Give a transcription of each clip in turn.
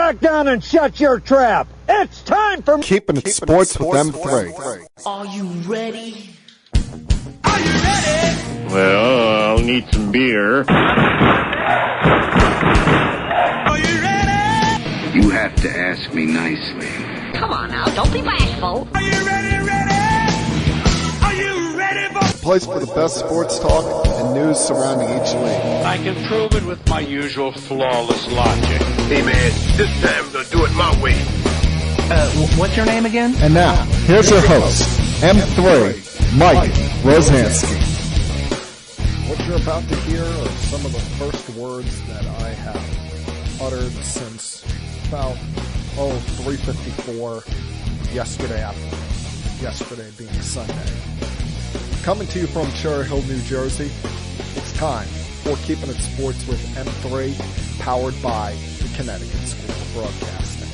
back down and shut your trap. It's time for Keeping It Sports with M3. Are you ready? Are you ready? Well, I'll need some beer. Are you ready? You have to ask me nicely. Come on now, don't be bashful. Are you ready? Are you ready for Place for the best sports talk and news surrounding each league. I can prove it with my usual flawless logic. Hey, man, this time they'll do it my way. What's your name again? And now, here's your host, M3, Mike Rosansky. What you're about to hear are some of the first words that I have uttered since about 3:54 yesterday being Sunday. Coming to you from Cherry Hill, New Jersey, it's time for Keeping It Sports with M3, powered by the Connecticut School of Broadcasting.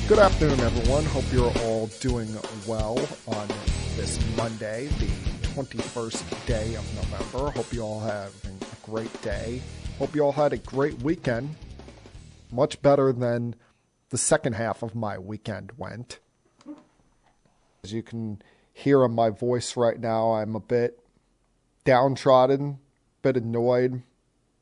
Good afternoon, everyone. Hope you're all doing well on this Monday, the 21st day of November. Hope you all having a great day. Hope you all had a great weekend. Much better than the second half of my weekend went. As you can hear in my voice right now, I'm a bit downtrodden, a bit annoyed,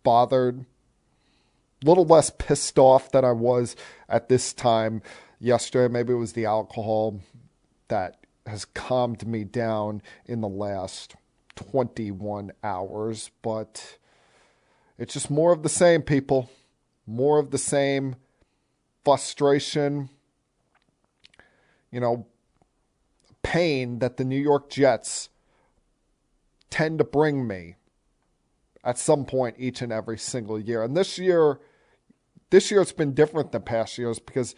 bothered, a little less pissed off than I was at this time yesterday. Maybe it was the alcohol that has calmed me down in the last 21 hours, but it's just more of the same, people. More of the same frustration, pain that the New York Jets tend to bring me at some point each and every single year. And this year it's been different than past years because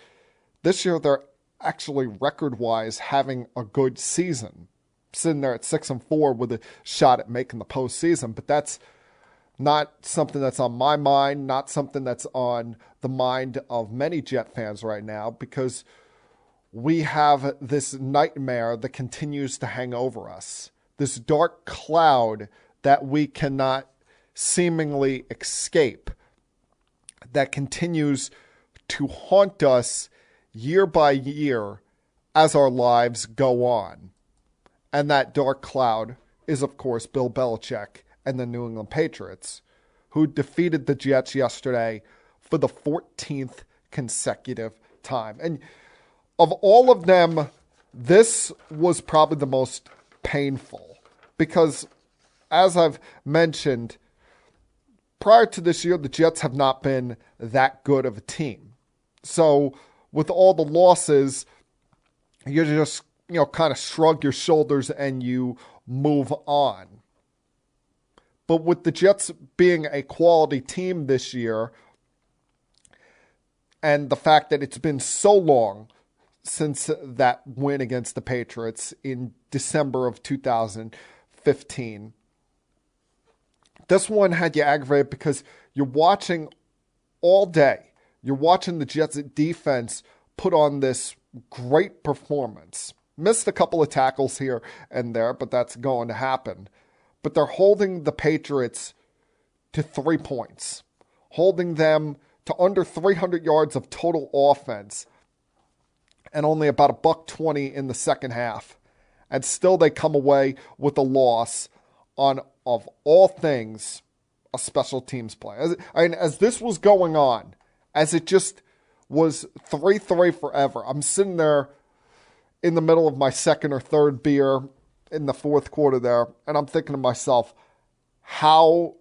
this year they're actually record-wise having a good season, sitting there at 6-4 with a shot at making the postseason. But that's not something that's on my mind, not something that's on the mind of many Jet fans right now, because we have this nightmare that continues to hang over us, this dark cloud that we cannot seemingly escape, that continues to haunt us year by year as our lives go on. And that dark cloud is, of course, Bill Belichick and the New England Patriots, who defeated the Jets yesterday for the 14th consecutive time. And of all of them, this was probably the most painful because, as I've mentioned, prior to this year, the Jets have not been that good of a team. So with all the losses, you just, kind of shrug your shoulders and you move on. But with the Jets being a quality team this year, and the fact that it's been so long since that win against the Patriots in December of 2015, this one had you aggravated because you're watching all day. You're watching the Jets defense put on this great performance. Missed a couple of tackles here and there, but that's going to happen. But they're holding the Patriots to 3 points, holding them to under 300 yards of total offense, and only about $120 in the second half. And still they come away with a loss on, of all things, a special teams play. As this was going on, as it just was 3-3 forever, I'm sitting there in the middle of my second or third beer in the fourth quarter there, and I'm thinking to myself, how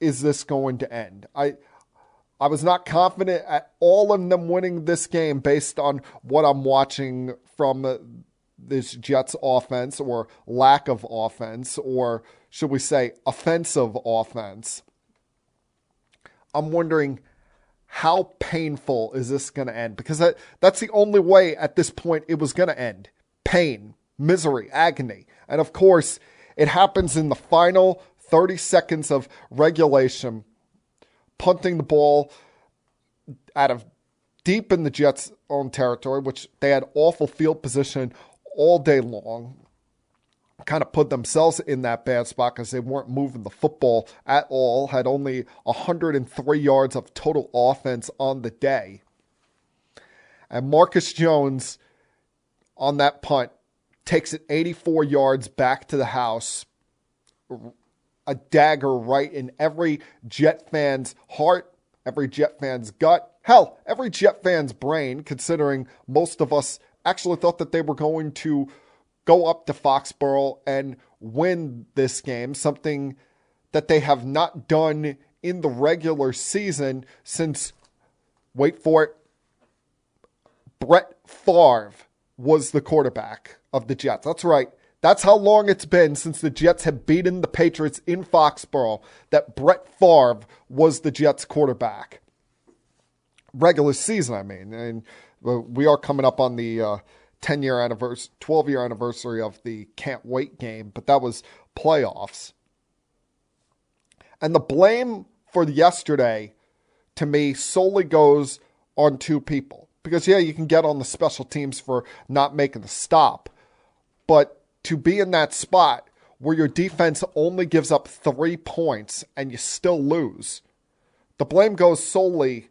is this going to end? I was not confident at all in them winning this game based on what I'm watching from this Jets offense, or lack of offense, or should we say offensive offense. I'm wondering, how painful is this going to end? Because that's the only way at this point it was going to end. Pain, misery, agony. And of course, it happens in the final 30 seconds of regulation, punting the ball out of deep in the Jets' own territory, which they had awful field position all day long. kind of put themselves in that bad spot because they weren't moving the football at all, had only 103 yards of total offense on the day. And Marcus Jones, on that punt, takes it 84 yards back to the house. A dagger right in every Jet fan's heart, every Jet fan's gut. Hell, every Jet fan's brain, considering most of us actually thought that they were going to go up to Foxborough and win this game, something that they have not done in the regular season since, wait for it, Brett Favre was the quarterback of the Jets. That's right. That's how long it's been since the Jets have beaten the Patriots in Foxborough, that Brett Favre was the Jets quarterback. Regular season, I mean. And we are coming up on the 10-year anniversary, 12-year anniversary of the Can't Wait game, but that was playoffs. And the blame for yesterday, to me, solely goes on two people. Because, yeah, you can get on the special teams for not making the stop, but to be in that spot where your defense only gives up 3 points and you still lose, the blame goes solely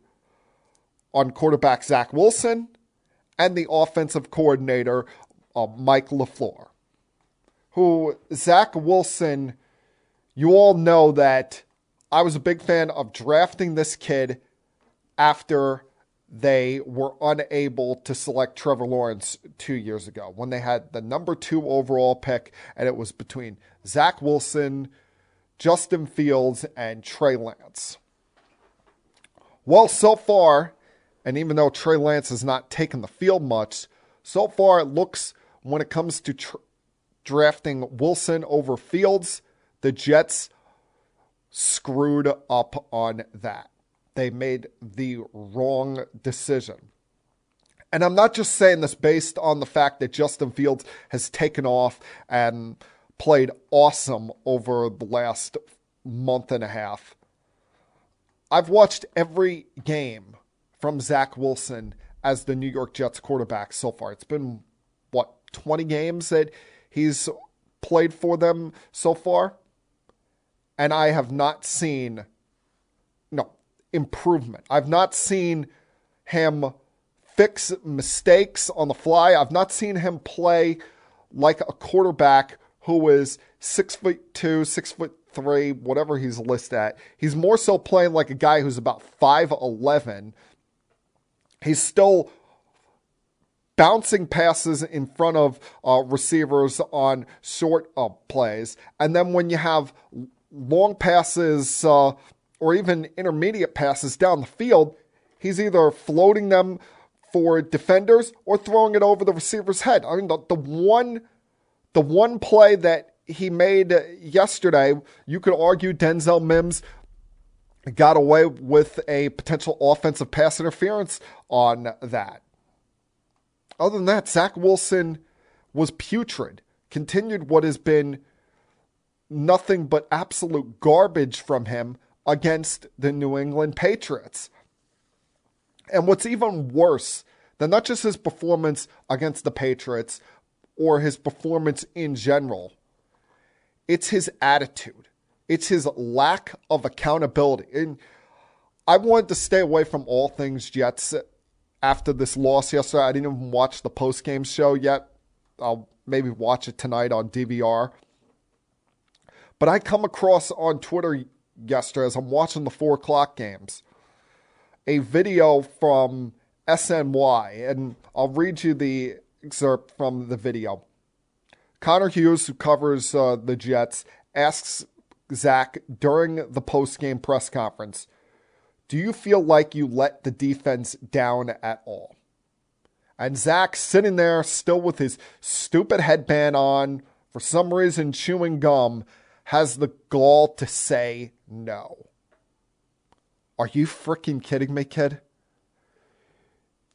on quarterback Zach Wilson and the offensive coordinator, Mike LaFleur. Who, Zach Wilson, you all know that I was a big fan of drafting this kid after they were unable to select Trevor Lawrence 2 years ago, when they had the number 2 overall pick, and it was between Zach Wilson, Justin Fields, and Trey Lance. Well, so far, and even though Trey Lance has not taken the field much, so far it looks, when it comes to drafting Wilson over Fields, the Jets screwed up on that. They made the wrong decision. And I'm not just saying this based on the fact that Justin Fields has taken off and played awesome over the last month and a half. I've watched every game from Zach Wilson as the New York Jets quarterback so far. It's been, 20 games that he's played for them so far? And I have not seen improvement. I've not seen him fix mistakes on the fly. I've not seen him play like a quarterback who is 6'2", 6'3", whatever he's listed at. He's more so playing like a guy who's about 5'11". He's still bouncing passes in front of receivers on short plays. And then when you have long passes or even intermediate passes down the field, he's either floating them for defenders or throwing it over the receiver's head. I mean, the one play that he made yesterday, you could argue Denzel Mims got away with a potential offensive pass interference on that. Other than that, Zach Wilson was putrid, continued what has been nothing but absolute garbage from him against the New England Patriots. And what's even worse than not just his performance against the Patriots or his performance in general, it's his attitude. It's his lack of accountability. And I wanted to stay away from all things Jets after this loss yesterday. I didn't even watch the post-game show yet. I'll maybe watch it tonight on DVR. But I come across on Twitter yesterday as I'm watching the 4 o'clock games a video from SNY, and I'll read you the excerpt from the video. Connor Hughes, who covers the Jets, asks Zach during the post-game press conference, do you feel like you let the defense down at all? And Zach, sitting there still with his stupid headband on, for some reason chewing gum, has the gall to say no. Are you freaking kidding me, kid?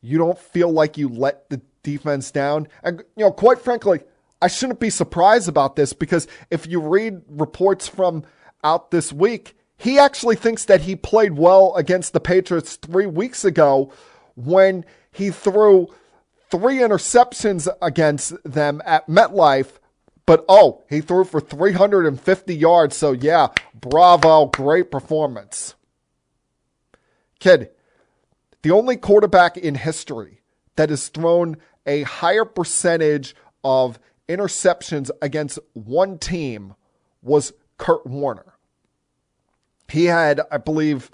You don't feel like you let the defense down? And, quite frankly, I shouldn't be surprised about this, because if you read reports from out this week, he actually thinks that he played well against the Patriots 3 weeks ago when he threw 3 interceptions against them at MetLife But, he threw for 350 yards. So, yeah, bravo. Great performance. Kid, the only quarterback in history that has thrown a higher percentage of interceptions against one team was Kurt Warner. He had, I believe,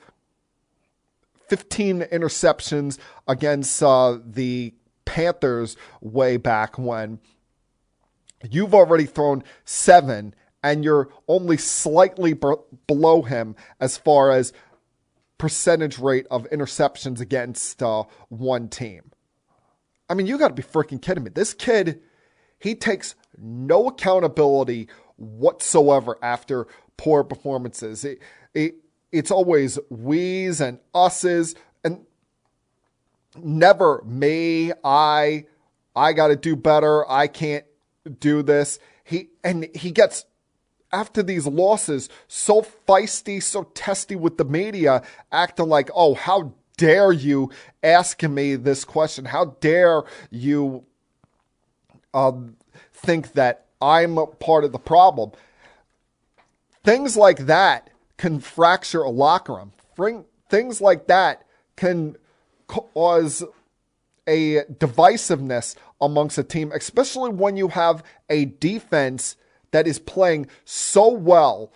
15 interceptions against the Panthers way back when. You've already thrown 7, and you're only slightly below him as far as percentage rate of interceptions against one team. I mean, you got to be freaking kidding me. This kid, he takes no accountability whatsoever after poor performances. It's always we's and us's, and never me, I got to do better, I can't do this. He gets, after these losses, so feisty, so testy with the media, acting like, how dare you ask me this question? How dare you think that I'm a part of the problem? Things like that can fracture a locker room. Things like that can cause a divisiveness amongst a team, especially when you have a defense that is playing so well,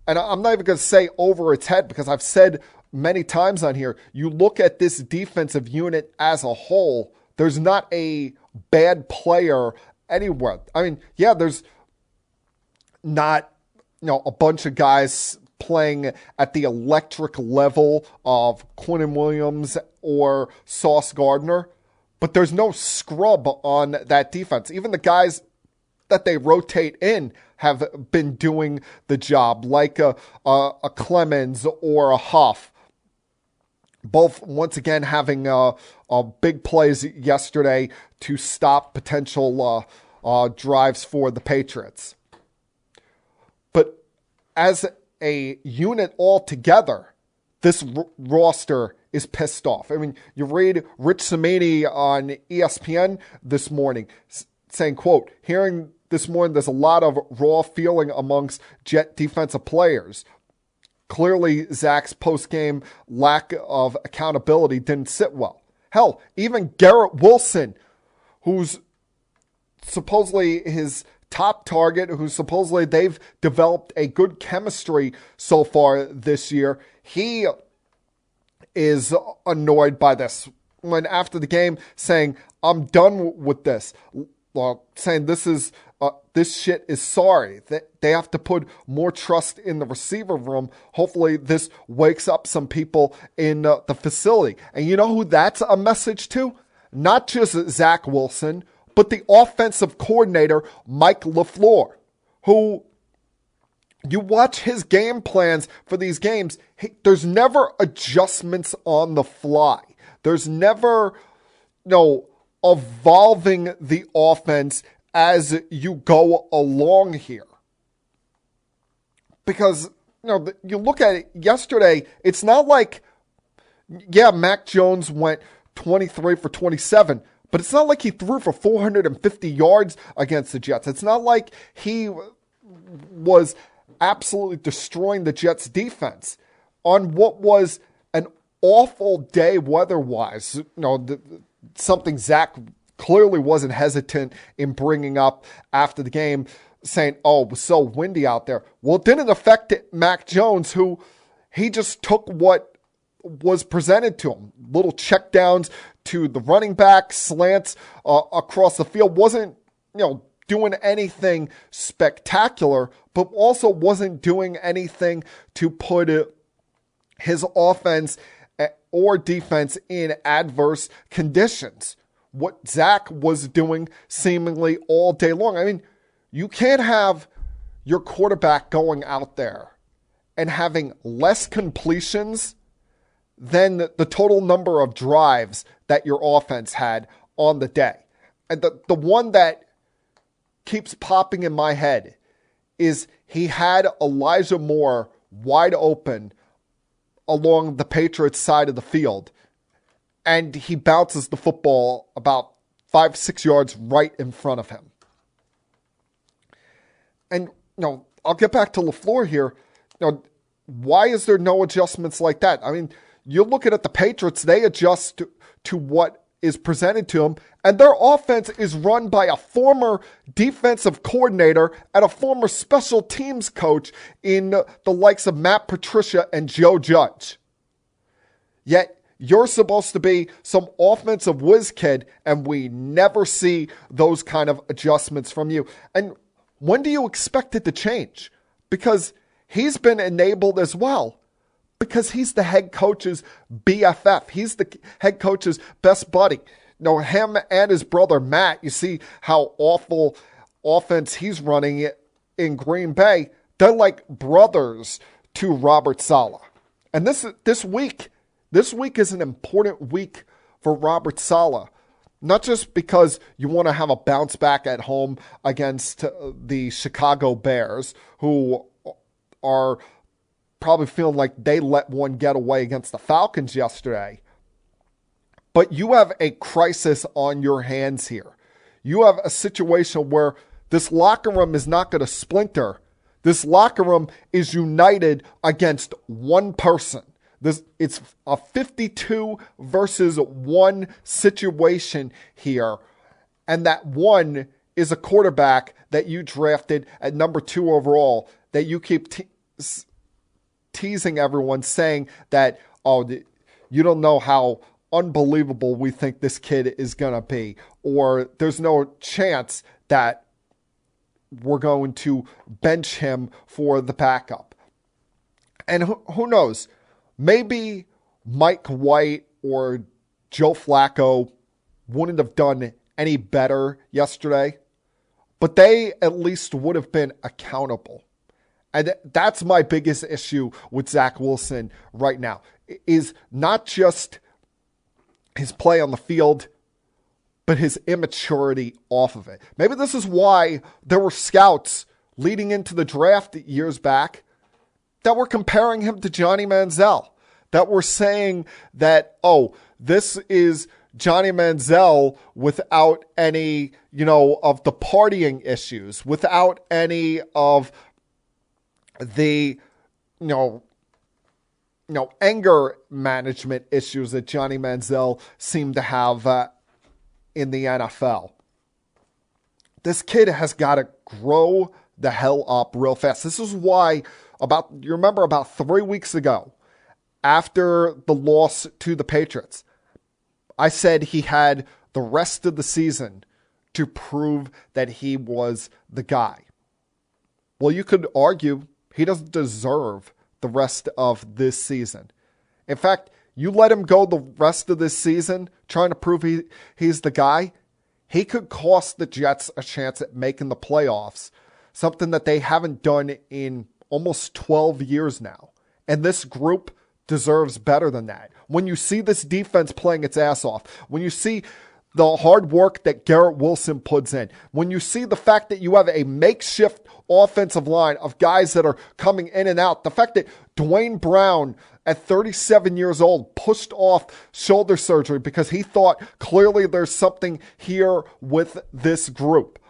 and I'm not even going to say over its head, because I've said many times on here, you look at this defensive unit as a whole, there's not a bad player anywhere. I mean, yeah, there's not, a bunch of guys playing at the electric level of Quinton Williams or Sauce Gardner, but there's no scrub on that defense. Even the guys that they rotate in have been doing the job, like a Clemens or a Huff. Both, once again, having big plays yesterday to stop potential drives for the Patriots. But as a unit altogether, this roster is pissed off. I mean, you read Rich Cimini on ESPN this morning saying, quote, hearing this morning there's a lot of raw feeling amongst Jet defensive players. Clearly, Zach's post-game lack of accountability didn't sit well. Hell, even Garrett Wilson, who's supposedly his top target, who supposedly they've developed a good chemistry so far this year, he is annoyed by this. When after the game saying, I'm done with this, saying this shit is sorry. They have to put more trust in the receiver room. Hopefully this wakes up some people in the facility. And you know who that's a message to? Not just Zach Wilson, but the offensive coordinator, Mike LaFleur, who you watch his game plans for these games. There's never adjustments on the fly. There's never, evolving the offense as you go along here. Because, you look at it yesterday, it's not like, Mac Jones went 23 for 27, but it's not like he threw for 450 yards against the Jets. It's not like he was absolutely destroying the Jets defense on what was an awful day weather-wise. Something Zach clearly wasn't hesitant in bringing up after the game, saying, it was so windy out there. Well, it didn't affect Mac Jones, who he just took what was presented to him. Little checkdowns to the running back, slants across the field. Wasn't, doing anything spectacular, but also wasn't doing anything to put his offense or defense in adverse conditions. What Zach was doing seemingly all day long. I mean, you can't have your quarterback going out there and having less completions than the total number of drives that your offense had on the day. And the one that keeps popping in my head is he had Elijah Moore wide open along the Patriots side of the field, and he bounces the football about 5-6 yards right in front of him. And, I'll get back to LaFleur here. Why is there no adjustments like that? I mean, you're looking at the Patriots, they adjust to what is presented to them, and their offense is run by a former defensive coordinator and a former special teams coach in the likes of Matt Patricia and Joe Judge. Yet, you're supposed to be some offensive whiz kid, and we never see those kind of adjustments from you. And when do you expect it to change? Because he's been enabled as well. Because he's the head coach's BFF. He's the head coach's best buddy. Him and his brother Matt, you see how awful offense he's running it in Green Bay. They're like brothers to Robert Saleh. And this week is an important week for Robert Saleh. Not just because you want to have a bounce back at home against the Chicago Bears, who are probably feeling like they let one get away against the Falcons yesterday. But you have a crisis on your hands here. You have a situation where this locker room is not going to splinter. This locker room is united against one person. It's a 52 versus 1 situation here. And that one is a quarterback that you drafted at number 2 overall that you keep teasing everyone, saying that, you don't know how unbelievable we think this kid is going to be, or there's no chance that we're going to bench him for the backup. And who knows, maybe Mike White or Joe Flacco wouldn't have done any better yesterday, but they at least would have been accountable. And that's my biggest issue with Zach Wilson right now, is not just his play on the field, but his immaturity off of it. Maybe this is why there were scouts leading into the draft years back that were comparing him to Johnny Manziel, that were saying that, this is Johnny Manziel without any, of the partying issues, without any of the, anger management issues that Johnny Manziel seemed to have in the NFL. This kid has got to grow the hell up real fast. This is why you remember about 3 weeks ago, after the loss to the Patriots, I said he had the rest of the season to prove that he was the guy. Well, you could argue he doesn't deserve the rest of this season. In fact, you let him go the rest of this season trying to prove he's the guy, he could cost the Jets a chance at making the playoffs, something that they haven't done in almost 12 years now. And this group deserves better than that. When you see this defense playing its ass off, when you see the hard work that Garrett Wilson puts in, when you see the fact that you have a makeshift offensive line of guys that are coming in and out, the fact that Dwayne Brown at 37 years old pushed off shoulder surgery because he thought clearly there's something here with this group.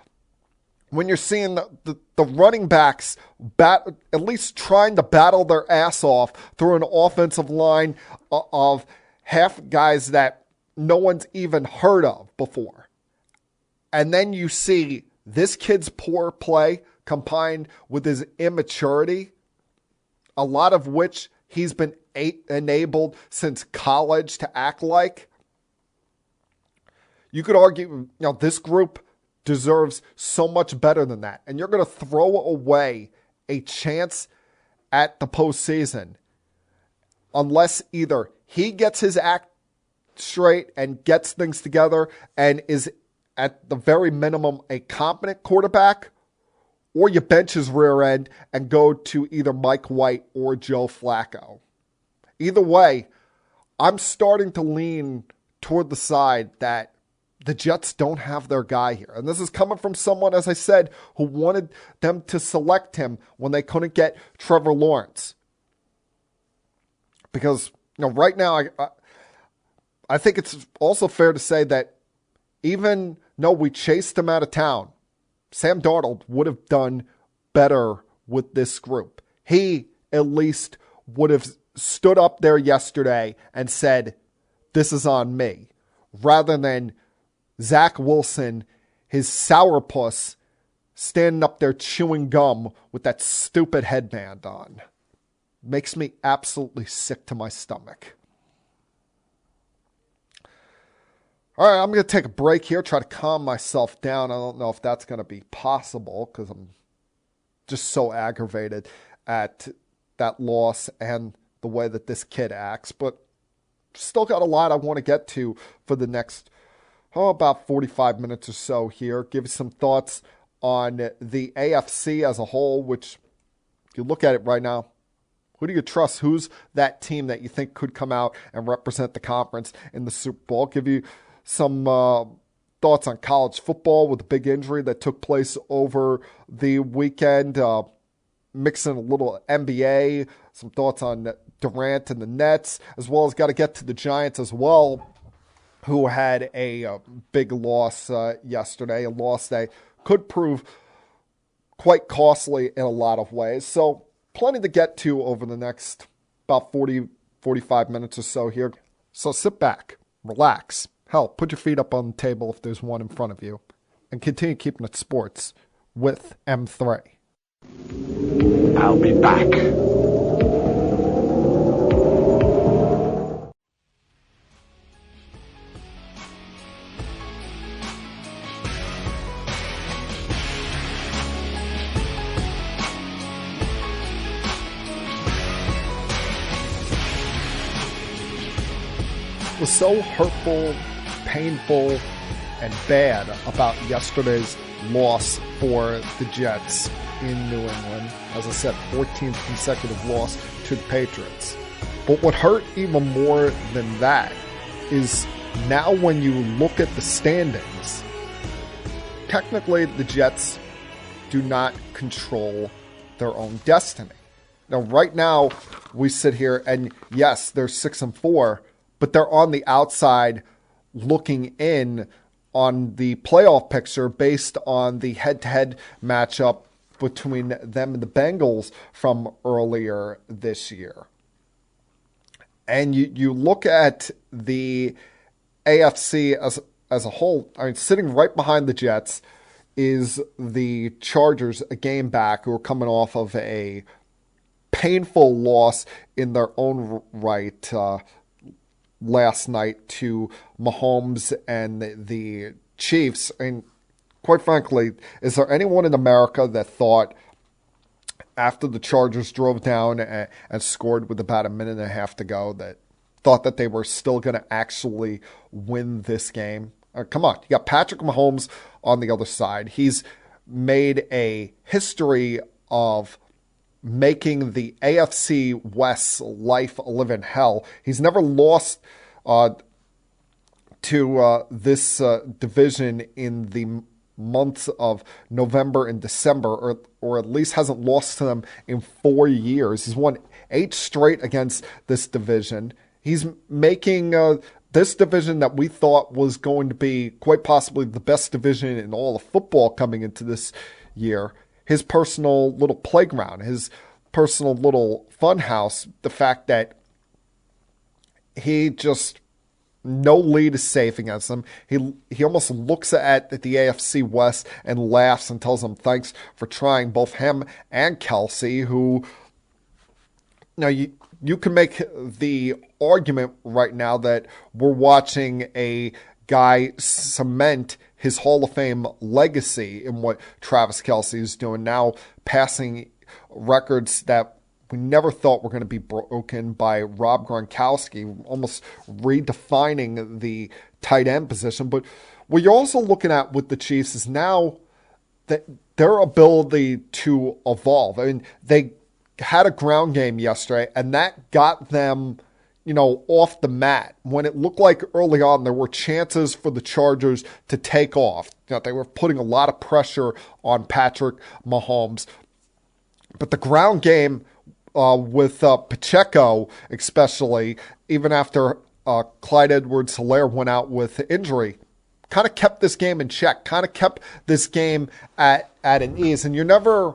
When you're seeing the running backs at least trying to battle their ass off through an offensive line of half guys that no one's even heard of before. And then you see this kid's poor play combined with his immaturity, a lot of which he's been enabled since college to act like. You could argue, this group deserves so much better than that. And you're going to throw away a chance at the postseason unless either he gets his act straight and gets things together and is at the very minimum a competent quarterback, or you bench his rear end and go to either Mike White or Joe Flacco. Either way, I'm starting to lean toward the side that the Jets don't have their guy here. And this is coming from someone, as I said, who wanted them to select him when they couldn't get Trevor Lawrence. Because, right now, I think it's also fair to say that even though we chased him out of town, Sam Darnold would have done better with this group. He at least would have stood up there yesterday and said, this is on me, rather than Zach Wilson, his sourpuss, standing up there chewing gum with that stupid headband on. Makes me absolutely sick to my stomach. All right, I'm going to take a break here, try to calm myself down. I don't know if that's going to be possible because I'm just so aggravated at that loss and the way that this kid acts. But still got a lot I want to get to for the next, about 45 minutes or so here. Give you some thoughts on the AFC as a whole, which if you look at it right now, who do you trust? Who's that team that you think could come out and represent the conference in the Super Bowl? Give you some thoughts on college football with the big injury that took place over the weekend. Mixing a little NBA, some thoughts on Durant and the Nets, as well as got to get to the Giants as well, who had a big loss yesterday, a loss that could prove quite costly in a lot of ways. So plenty to get to over the next about 40, 45 minutes or so here. So sit back, relax. Hell, put your feet up on the table if there's one in front of you, and continue keeping it sports with M3. I'll be back. Was so hurtful, painful, and bad about yesterday's loss for the Jets in New England. As I said, 14th consecutive loss to the Patriots. But what hurt even more than that is now when you look at the standings, technically the Jets do not control their own destiny. Now, right now, we sit here and yes, they're 6-4, but they're on the outside looking in on the playoff picture based on the head-to-head matchup between them and the Bengals from earlier this year. And you look at the AFC as a whole, I mean, sitting right behind the Jets is the Chargers, a game back, who are coming off of a painful loss in their own right last night to Mahomes and the Chiefs. And quite frankly, is there anyone in America that thought after the Chargers drove down and scored with about a minute and a half to go that thought that they were still going to actually win this game? Come on, you got Patrick Mahomes on the other side. He's made a history of making the AFC West's life a living hell. He's never lost to this division in the months of November and December, or at least hasn't lost to them in 4 years. He's won 8 straight against this division. He's making this division that we thought was going to be quite possibly the best division in all of football coming into this year his personal little playground, his personal little fun house. The fact that he just, no lead is safe against them. He almost looks at the AFC West and laughs and tells them thanks for trying, both him and Kelsey, who, you can make the argument right now that we're watching a guy cement his Hall of Fame legacy in what Travis Kelsey is doing now, passing records that we never thought were going to be broken by Rob Gronkowski, almost redefining the tight end position. But what you're also looking at with the Chiefs is now that their ability to evolve. I mean, they had a ground game yesterday, and that got them, off the mat. When it looked like early on there were chances for the Chargers to take off. They were putting a lot of pressure on Patrick Mahomes. But the ground game with Pacheco, especially, even after Clyde Edwards-Helaire went out with injury, kind of kept this game in check, kind of kept this game at an ease. And you're never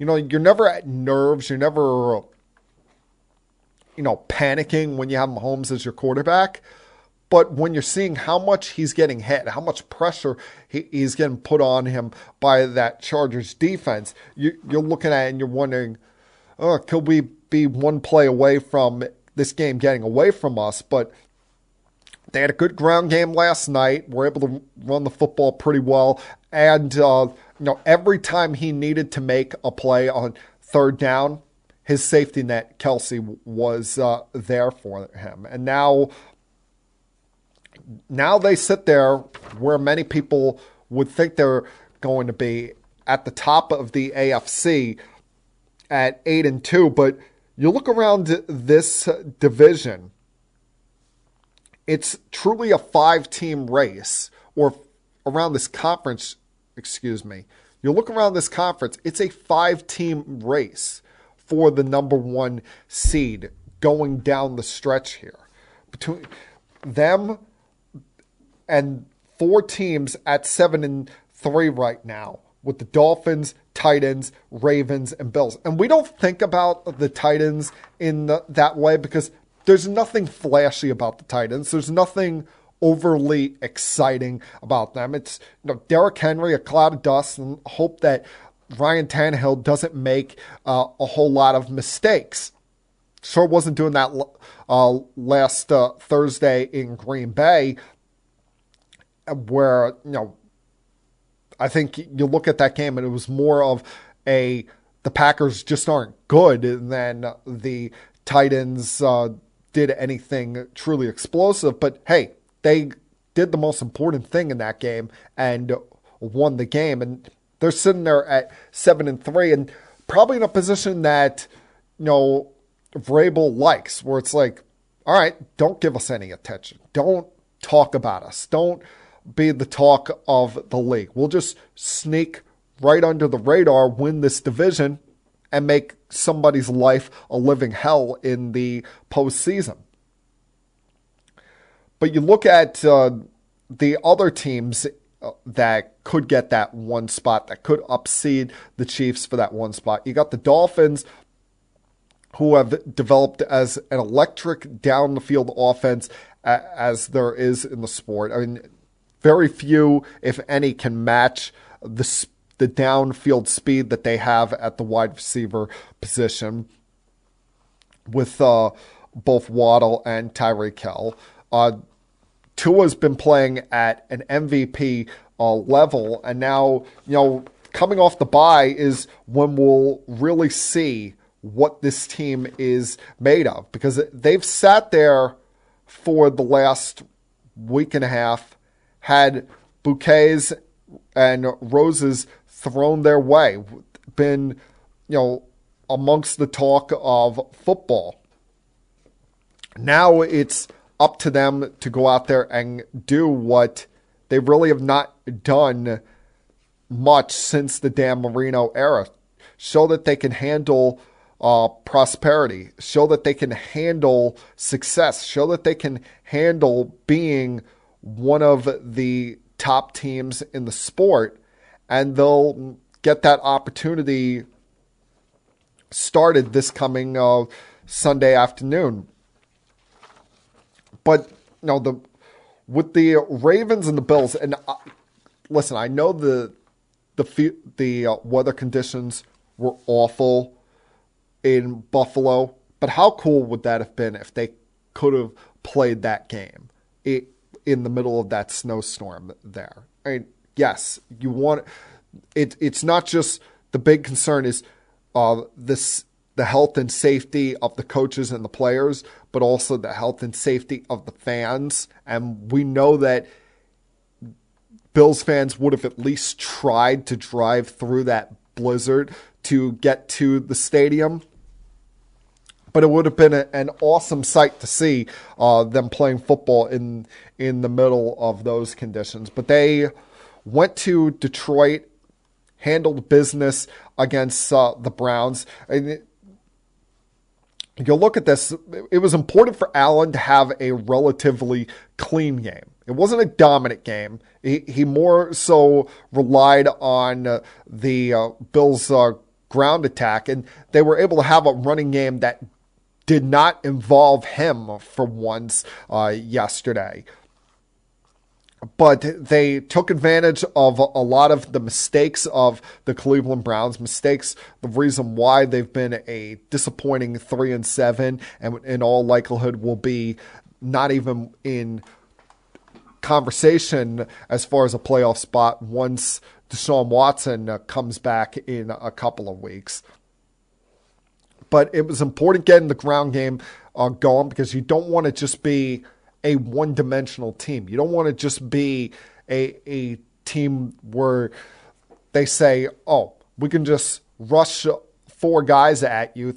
you're never at nerves. You're never, panicking when you have Mahomes as your quarterback. But when you're seeing how much he's getting hit, how much pressure he's getting put on him by that Chargers defense, you're looking at it and you're wondering, could we be one play away from this game getting away from us? But they had a good ground game last night. Were able to run the football pretty well. And, every time he needed to make a play on third down, his safety net, Kelsey, was there for him. And now they sit there where many people would think they're going to be at the top of the AFC at 8-2. But you look around this division, it's truly a 5-team race, or around this conference, You look around this conference, it's a 5-team race for the number 1 seed going down the stretch here. Between them and 4 teams at 7-3 right now, with the Dolphins, Titans, Ravens, and Bills. And we don't think about the Titans in that way because there's nothing flashy about the Titans. There's nothing overly exciting about them. It's Derrick Henry, a cloud of dust, and hope that Ryan Tannehill doesn't make a whole lot of mistakes. Sure wasn't doing that last Thursday in Green Bay, where, I think you look at that game and it was more of the Packers just aren't good than the Titans did anything truly explosive. But hey, they did the most important thing in that game and won the game. And they're sitting there at 7-3 and probably in a position that, Vrabel likes, where it's like, all right, don't give us any attention. Don't talk about us. Don't be the talk of the league. We'll just sneak right under the radar, win this division, and make somebody's life a living hell in the postseason. But you look at the other teams that could get that one spot, that could upseed the Chiefs for that one spot. You got the Dolphins, who have developed as an electric down-the-field offense as there is in the sport. I mean, very few, if any, can match the downfield speed that they have at the wide receiver position with both Waddle and Tyreek Hill. Tua's been playing at an MVP level, and now, coming off the bye is when we'll really see what this team is made of, because they've sat there for the last week and a half, had bouquets and roses thrown their way, been, amongst the talk of football. Now it's up to them to go out there and do what they really have not done much since the Dan Marino era. Show that they can handle prosperity. Show that they can handle success. Show that they can handle being one of the top teams in the sport, and they'll get that opportunity started this coming Sunday afternoon. But with the Ravens and the Bills, and listen, I know the weather conditions were awful in Buffalo, but how cool would that have been if they could have played that game in the middle of that snowstorm there? I mean, yes, you want it. It's not just the big concern is the health and safety of the coaches and the players, but also the health and safety of the fans. And we know that Bills fans would have at least tried to drive through that blizzard to get to the stadium. But it would have been an awesome sight to see them playing football in the middle of those conditions. But they went to Detroit, handled business against the Browns. And you'll look at this, it was important for Allen to have a relatively clean game. It wasn't a dominant game. He more so relied on the Bills' ground attack, and they were able to have a running game that did not involve him for once yesterday. But they took advantage of a lot of the mistakes of the Cleveland Browns. Mistakes, the reason why they've been a disappointing 3-7, and in all likelihood will be not even in conversation as far as a playoff spot once Deshaun Watson comes back in a couple of weeks. But it was important getting the ground game going, because you don't want to just be a one-dimensional team. You don't want to just be a team where they say, oh, we can just rush 3 or 4 guys at you,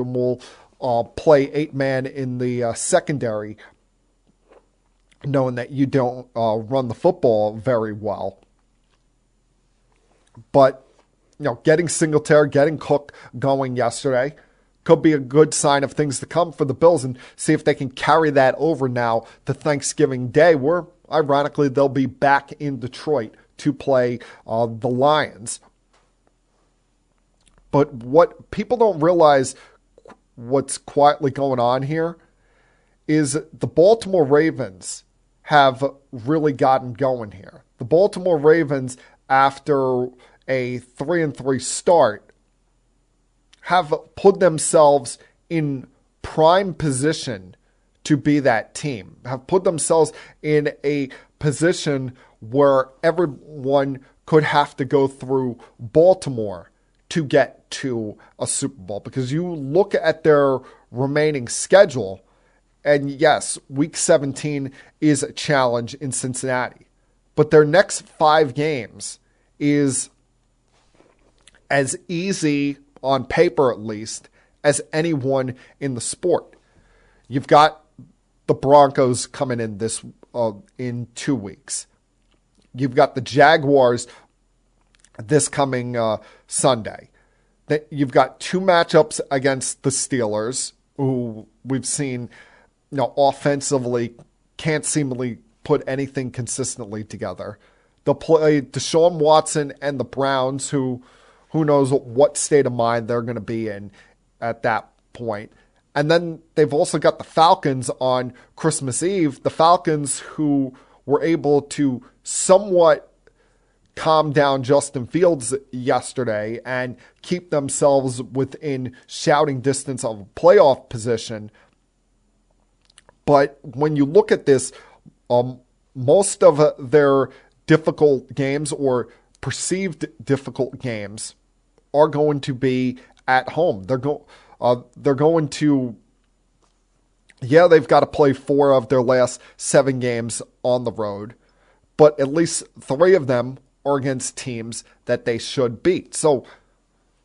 and we'll play 8-man in the secondary, knowing that you don't run the football very well. But, getting Singletary, getting Cook going yesterday could be a good sign of things to come for the Bills, and see if they can carry that over now to Thanksgiving Day, where, ironically, they'll be back in Detroit to play the Lions. But what people don't realize, what's quietly going on here, is the Baltimore Ravens have really gotten going here. The Baltimore Ravens, after a 3-3 start, have put themselves in prime position to be that team, have put themselves in a position where everyone could have to go through Baltimore to get to a Super Bowl. Because you look at their remaining schedule, and yes, Week 17 is a challenge in Cincinnati, but their next 5 games is as easy, on paper at least, as anyone in the sport. You've got the Broncos coming in in 2 weeks. You've got the Jaguars this coming Sunday. You've got 2 matchups against the Steelers, who we've seen, offensively can't seemingly put anything consistently together. They'll play Deshaun Watson and the Browns, who knows what state of mind they're going to be in at that point. And then they've also got the Falcons on Christmas Eve. The Falcons, who were able to somewhat calm down Justin Fields yesterday and keep themselves within shouting distance of a playoff position. But when you look at this, most of their difficult games, or perceived difficult games, are going to be at home. They're going to, they've got to play 4 of their last 7 games on the road, but at least 3 of them are against teams that they should beat. So,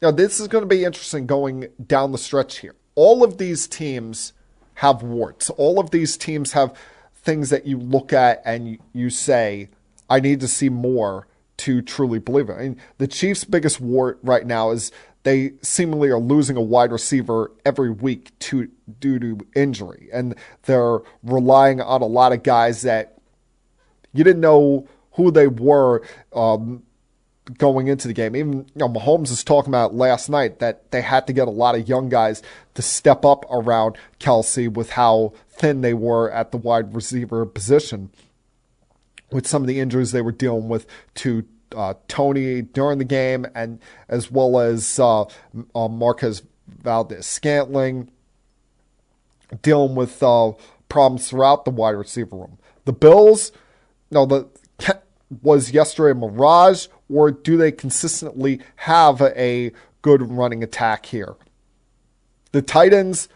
this is going to be interesting going down the stretch here. All of these teams have warts. All of these teams have things that you look at and you say, I need to see more to truly believe it. I mean, the Chiefs' biggest wart right now is they seemingly are losing a wide receiver every week due to injury, and they're relying on a lot of guys that you didn't know who they were going into the game. Even Mahomes was talking about last night that they had to get a lot of young guys to step up around Kelsey with how thin they were at the wide receiver position, with some of the injuries they were dealing with to Tony during the game, and as well as Marquez Valdez-Scantling, dealing with problems throughout the wide receiver room. The Bills, was yesterday a mirage, or do they consistently have a good running attack here? The Titans,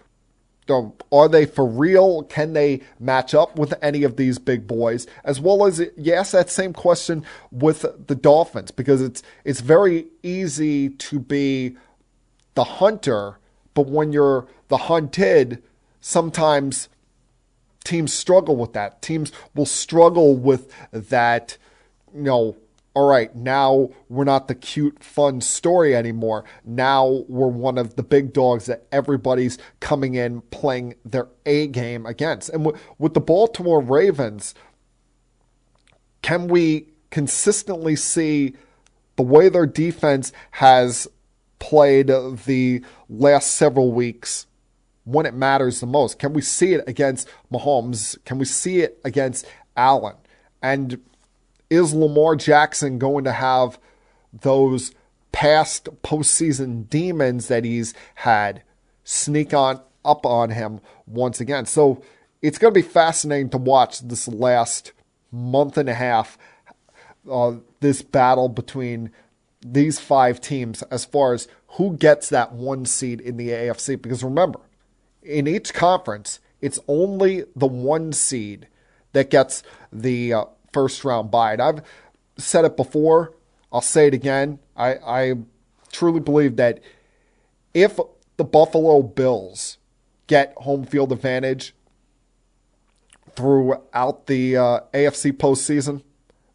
are they for real? Can they match up with any of these big boys? As well as you ask that same question with the Dolphins, because it's very easy to be the hunter, but when you're the hunted, sometimes teams struggle with that. Teams will struggle with that, all right, now we're not the cute, fun story anymore. Now we're one of the big dogs that everybody's coming in playing their A game against. And with the Baltimore Ravens, can we consistently see the way their defense has played the last several weeks when it matters the most? Can we see it against Mahomes? Can we see it against Allen? And is Lamar Jackson going to have those past postseason demons that he's had sneak on up on him once again? So it's going to be fascinating to watch this last month and a half, this battle between these 5 teams as far as who gets that 1 seed in the AFC. Because remember, in each conference, it's only the 1 seed that gets the first round bye. And I've said it before, I'll say it again. I truly believe that if the Buffalo Bills get home field advantage throughout the AFC postseason,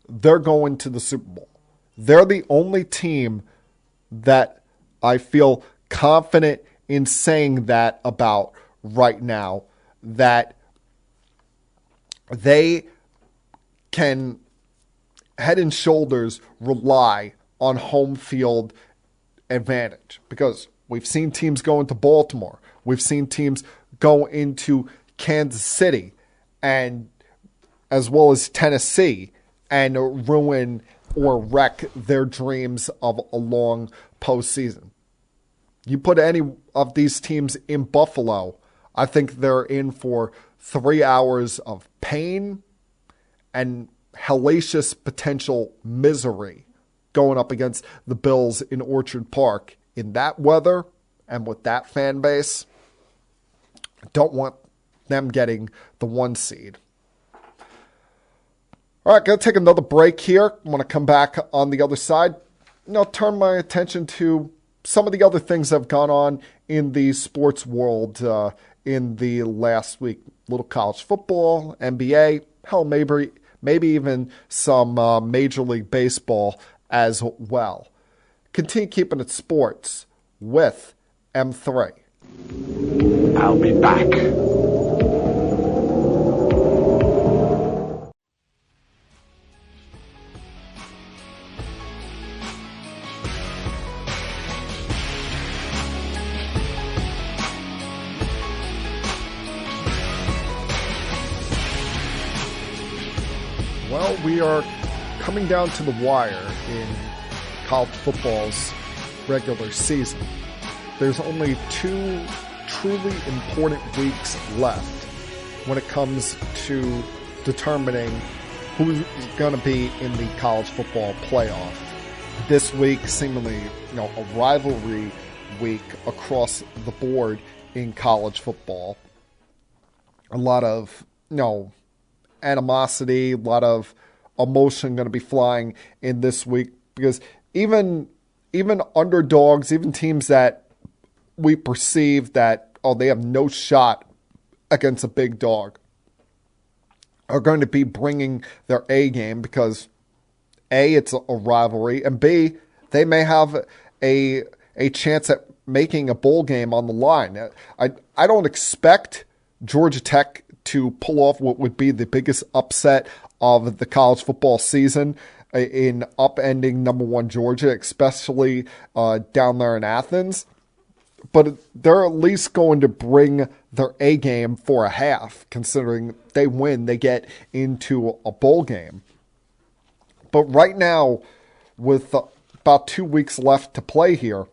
they're going to the Super Bowl. They're the only team that I feel confident in saying that about right now, that they can head and shoulders rely on home field advantage. Because we've seen teams go into Baltimore. We've seen teams go into Kansas City and as well as Tennessee and ruin or wreck their dreams of a long postseason. You put any of these teams in Buffalo, I think they're in for 3 hours of pain and hellacious potential misery going up against the Bills in Orchard Park in that weather and with that fan base. Don't want them getting the 1 seed. All right, going to take another break here. I'm going to come back on the other side. Turn my attention to some of the other things that have gone on in the sports world in the last week. A little college football, NBA, hell, maybe even some Major League Baseball as well. Continue keeping it sports with M3. I'll be back. Well, we are coming down to the wire in college football's regular season. There's only 2 truly important weeks left when it comes to determining who's going to be in the college football playoff. This week, seemingly, a rivalry week across the board in college football. A lot of, animosity, a lot of emotion going to be flying in this week because even underdogs, even teams that we perceive that, they have no shot against a big dog, are going to be bringing their A game because A, it's a rivalry, and B, they may have a chance at making a bowl game on the line. I don't expect Georgia Tech to pull off what would be the biggest upset of the college football season in upending number 1 Georgia, especially down there in Athens. But they're at least going to bring their A game for a half, considering they win, they get into a bowl game. But right now, with about 2 weeks left to play here,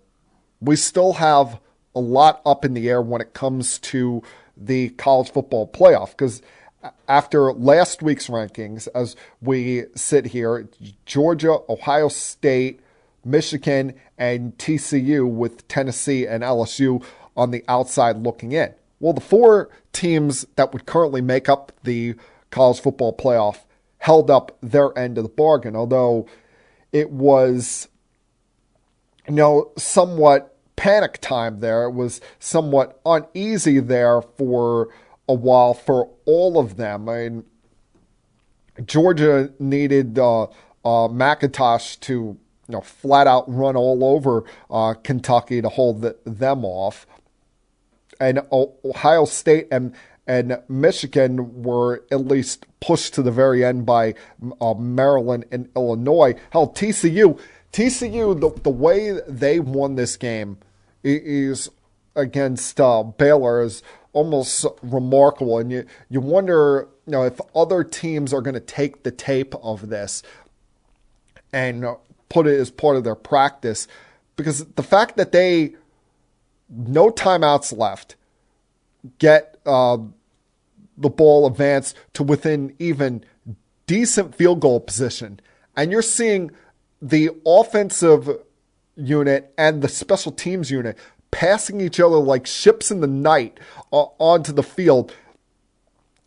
we still have a lot up in the air when it comes to the college football playoff, because after last week's rankings, as we sit here, Georgia, Ohio State, Michigan, and TCU with Tennessee and LSU on the outside looking in. Well, the 4 teams that would currently make up the college football playoff held up their end of the bargain, although it was, somewhat panic time there. It was somewhat uneasy there for a while for all of them. I mean, Georgia needed McIntosh to flat out run all over Kentucky to hold them off. And Ohio State and Michigan were at least pushed to the very end by Maryland and Illinois. Hell, TCU TCU, the way they won this game is against Baylor is almost remarkable. And you wonder, if other teams are going to take the tape of this and put it as part of their practice. Because the fact that they, no timeouts left, get the ball advanced to within even decent field goal position, and you're seeing the offensive unit and the special teams unit passing each other like ships in the night onto the field,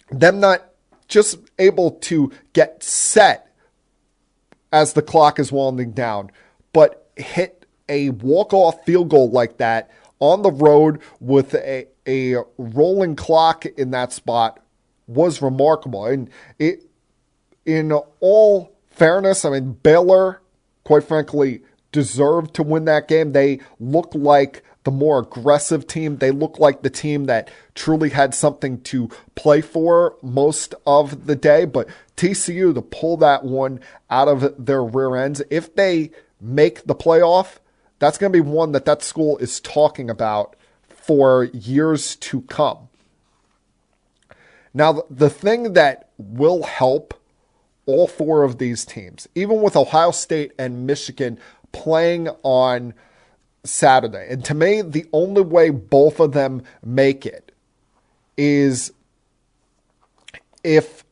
them not just able to get set as the clock is winding down, but hit a walk-off field goal like that on the road with a rolling clock in that spot was remarkable. And in all fairness, I mean, Baylor, quite frankly, deserved to win that game. They look like the more aggressive team. They look like the team that truly had something to play for most of the day. But TCU, to pull that one out of their rear ends, if they make the playoff, that's going to be one that school is talking about for years to come. Now, the thing that will help all four of these teams, even with Ohio State and Michigan playing on Saturday, and to me, the only way both of them make it is if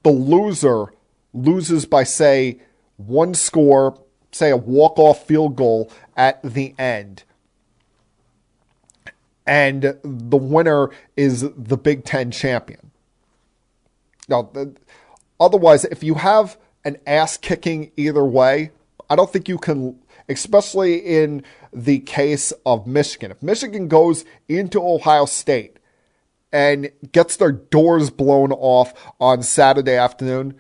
the loser loses by, say, one score, say a walk-off field goal at the end, and the winner is the Big Ten champion. Now, otherwise, if you have an ass-kicking either way, I don't think you can, especially in the case of Michigan. If Michigan goes into Ohio State and gets their doors blown off on Saturday afternoon,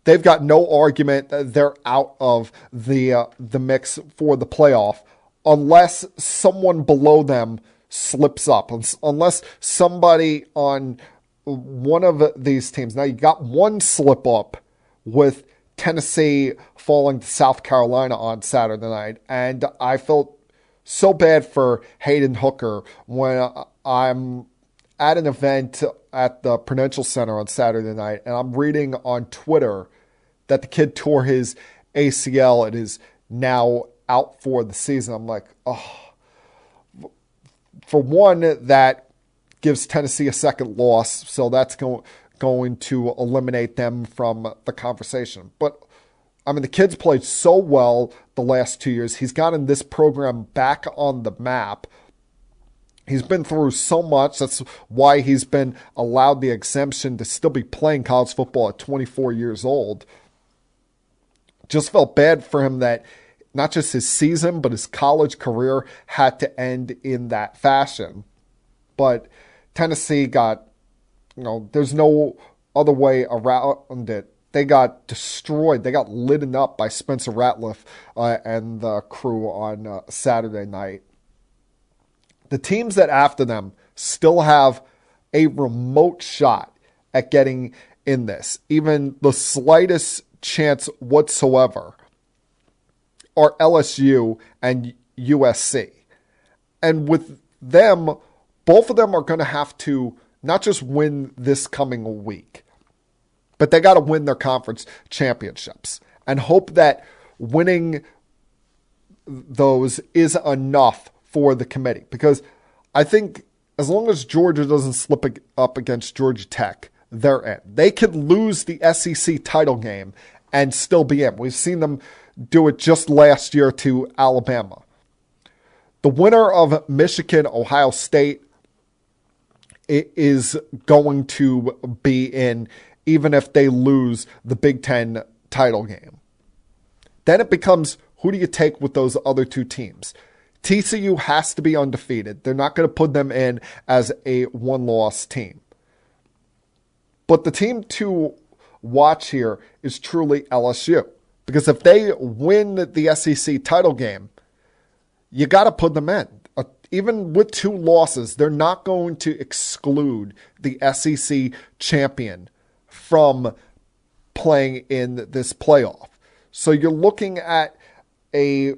they've got no argument that they're out of the mix for the playoff unless someone below them slips up, unless somebody on one of these teams. Now, you got one slip up with Tennessee falling to South Carolina on Saturday night, and I felt so bad for Hayden Hooker when I'm at an event at the Prudential Center on Saturday night, and I'm reading on Twitter that the kid tore his ACL and is now out for the season. I'm like, oh. For one, that gives Tennessee a second loss, so that's going to eliminate them from the conversation. But, I mean, the kid's played so well the last 2 years. He's gotten this program back on the map. He's been through so much. That's why he's been allowed the exemption to still be playing college football at 24 years old. Just felt bad for him that not just his season, but his college career had to end in that fashion. But Tennessee got, there's no other way around it. They got destroyed. They got lit up by Spencer Ratliff and the crew on Saturday night. The teams that after them still have a remote shot at getting in this, even the slightest chance whatsoever, are LSU and USC. And with them, both of them are going to have to not just win this coming week, but they got to win their conference championships and hope that winning those is enough for the committee. Because I think as long as Georgia doesn't slip up against Georgia Tech, they're in. They could lose the SEC title game and still be in. We've seen them do it just last year to Alabama. The winner of Michigan, Ohio State is going to be in, even if they lose the Big Ten title game. Then it becomes, who do you take with those other two teams? TCU has to be undefeated. They're not going to put them in as a one-loss team. But the team to watch here is truly LSU. Because if they win the SEC title game, you got to put them in. Even with two losses, they're not going to exclude the SEC champion from playing in this playoff. So you're looking at a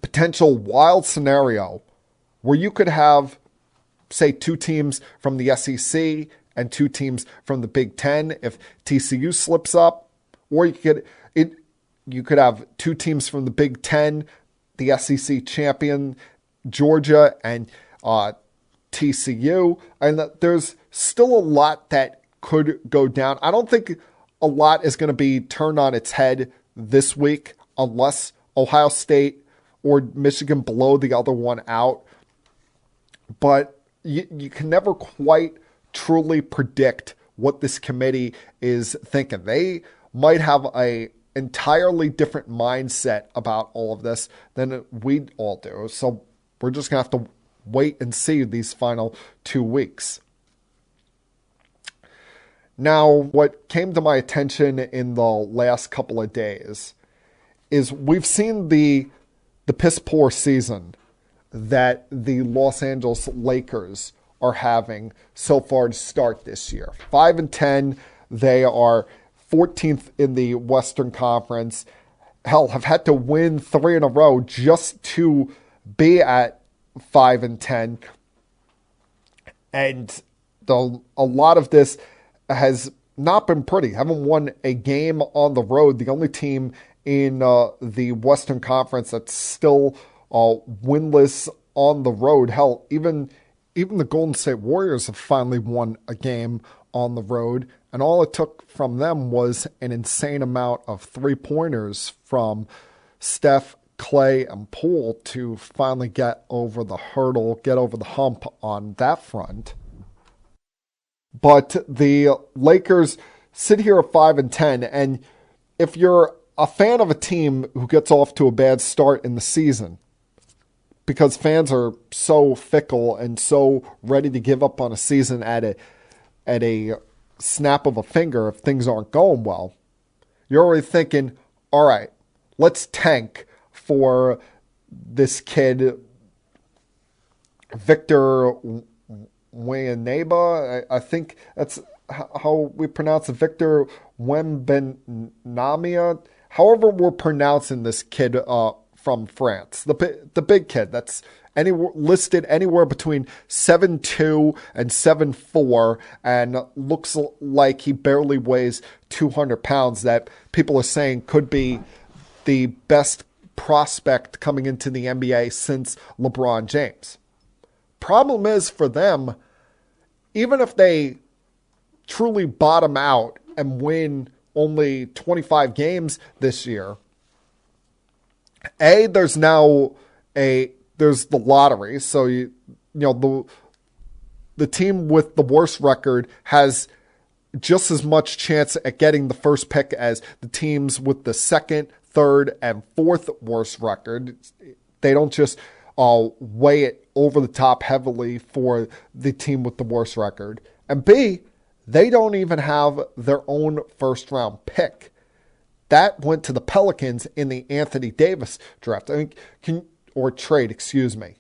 potential wild scenario where you could have, say, 2 teams from the SEC and 2 teams from the Big Ten if TCU slips up, or you could have 2 teams from the Big Ten, the SEC champion Georgia and TCU, and there's still a lot that could go down. I don't think a lot is going to be turned on its head this week unless Ohio State or Michigan blow the other one out. But you can never quite truly predict what this committee is thinking. They might have a entirely different mindset about all of this than we all do. So we're just going to have to wait and see these final 2 weeks. Now, what came to my attention in the last couple of days is we've seen the piss poor season that the Los Angeles Lakers are having so far to start this year. 5-10, they are 14th in the Western Conference. Hell, have had to win 3 in a row just to be at 5-10. And a lot of this has not been pretty. Haven't won a game on the road. The only team in the Western Conference that's still winless on the road. Hell, even the Golden State Warriors have finally won a game on the road, and all it took from them was an insane amount of 3-pointers from Steph, Clay, and Poole to finally get over the hurdle, get over the hump on that front. But the Lakers sit here at 5-10, and if you're a fan of a team who gets off to a bad start in the season, because fans are so fickle and so ready to give up on a season at a snap of a finger if things aren't going well, you're already thinking, all right, let's tank for this kid, Victor Wembanyama. I think that's how we pronounce it, Victor Wembanyama. However we're pronouncing this kid from France, the big kid that's listed anywhere between 7'2" and 7'4", and looks like he barely weighs 200 pounds, that people are saying could be the best prospect coming into the NBA since LeBron James. Problem is for them, even if they truly bottom out and win only 25 games this year, there's the lottery. So the team with the worst record has just as much chance at getting the first pick as the teams with the second, third, and fourth worst record. They don't just weigh it over the top heavily for the team with the worst record. And B, they don't even have their own first round pick. That went to the Pelicans in the Anthony Davis draft. Trade, excuse me.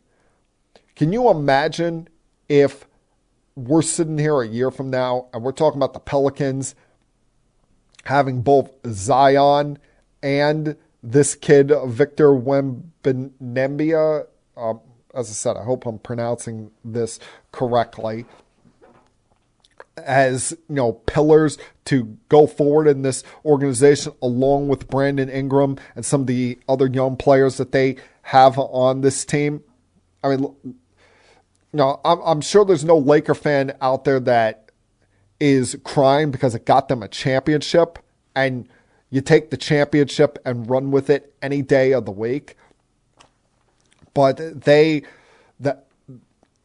Can you imagine if we're sitting here a year from now and we're talking about the Pelicans having both Zion and this kid, Victor Wembanyama? As I said, I hope I'm pronouncing this correctly, as pillars to go forward in this organization, along with Brandon Ingram and some of the other young players that they have on this team. I mean, I'm sure there's no Laker fan out there that is crying because it got them a championship, and you take the championship and run with it any day of the week. But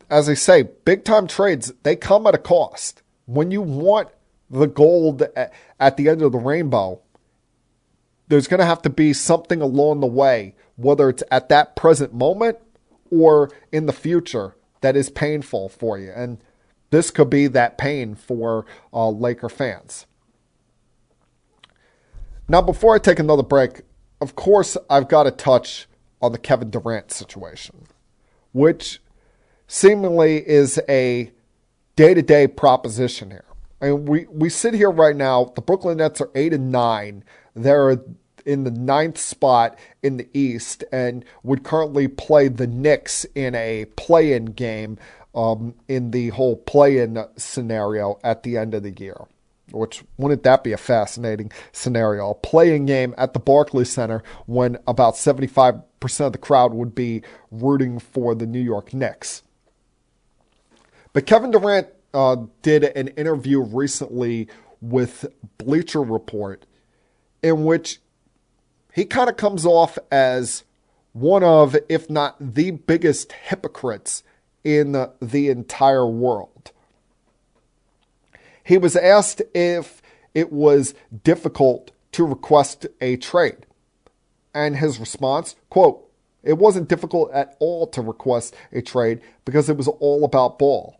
as I say, big time trades, they come at a cost. When you want the gold at the end of the rainbow, there's going to have to be something along the way, whether it's at that present moment or in the future, that is painful for you. And this could be that pain for Laker fans. Now, before I take another break, of course, I've got to touch on the Kevin Durant situation, which seemingly is a day-to-day proposition here. I mean, we sit here right now, the Brooklyn Nets are 8-9. They're in the 9th spot in the East and would currently play the Knicks in a play-in game in the whole play-in scenario at the end of the year. Which, wouldn't that be a fascinating scenario? A play-in game at the Barclays Center when about 75% of the crowd would be rooting for the New York Knicks. But Kevin Durant did an interview recently with Bleacher Report in which he kind of comes off as one of, if not the biggest hypocrites in the entire world. He was asked if it was difficult to request a trade. And his response, quote, "It wasn't difficult at all to request a trade because it was all about ball.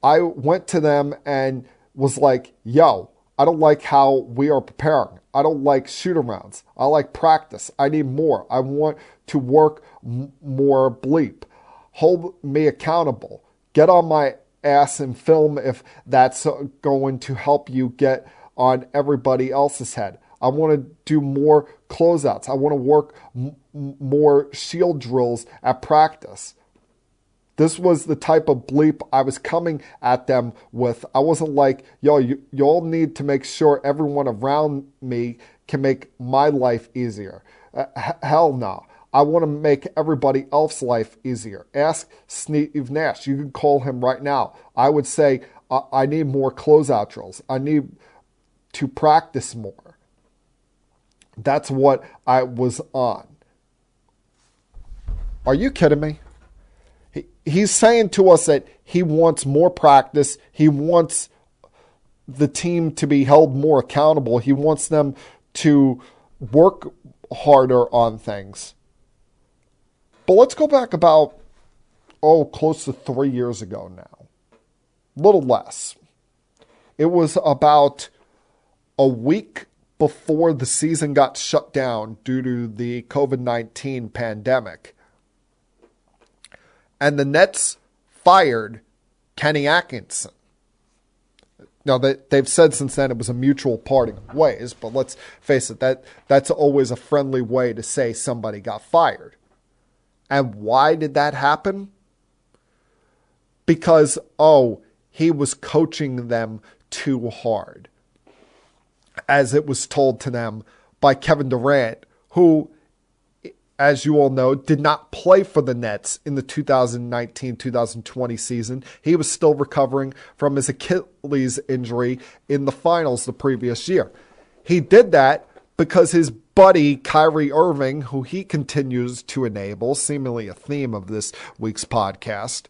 I went to them and was like, yo, I don't like how we are preparing. I don't like shoot-arounds. I like practice. I need more. I want to work more bleep. Hold me accountable. Get on my ass and film if that's going to help you get on everybody else's head. I want to do more closeouts. I want to work more shield drills at practice." This was the type of bleep I was coming at them with. I wasn't like, yo, you all need to make sure everyone around me can make my life easier. Hell no. I want to make everybody else's life easier. Ask Steve Nash. You can call him right now. I would say, I need more closeout drills. I need to practice more. That's what I was on. Are you kidding me? He's saying to us that he wants more practice. He wants the team to be held more accountable. He wants them to work harder on things. But let's go back about, close to 3 years ago now. A little less. It was about a week before the season got shut down due to the COVID-19 pandemic. And the Nets fired Kenny Atkinson. Now, they've said since then it was a mutual parting of ways, but let's face it, that's always a friendly way to say somebody got fired. And why did that happen? Because, he was coaching them too hard, as it was told to them by Kevin Durant, who, as you all know, did not play for the Nets in the 2019-2020 season. He was still recovering from his Achilles injury in the finals the previous year. He did that because his buddy Kyrie Irving, who he continues to enable, seemingly a theme of this week's podcast,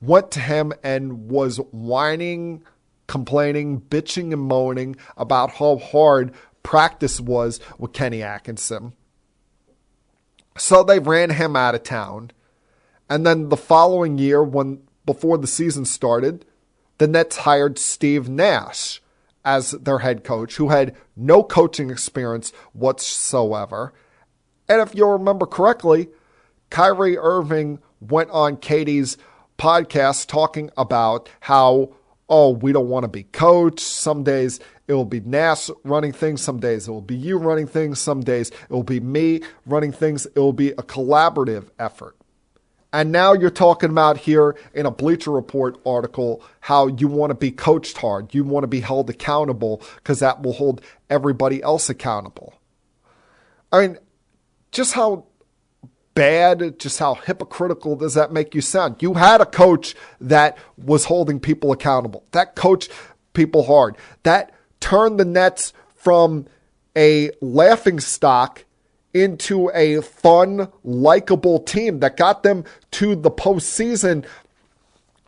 went to him and was whining, complaining, bitching and moaning about how hard practice was with Kenny Atkinson. So they ran him out of town. And then the following year, before the season started, the Nets hired Steve Nash as their head coach, who had no coaching experience whatsoever. And if you'll remember correctly, Kyrie Irving went on Katie's podcast talking about how, we don't want to be coached. Some days it will be Nash running things. Some days it will be you running things. Some days it will be me running things. It will be a collaborative effort. And now you're talking about here in a Bleacher Report article how you want to be coached hard. You want to be held accountable because that will hold everybody else accountable. I mean, just how bad, just how hypocritical does that make you sound? You had a coach that was holding people accountable. That coached people hard. That turned the Nets from a laughingstock into a fun, likable team that got them to the postseason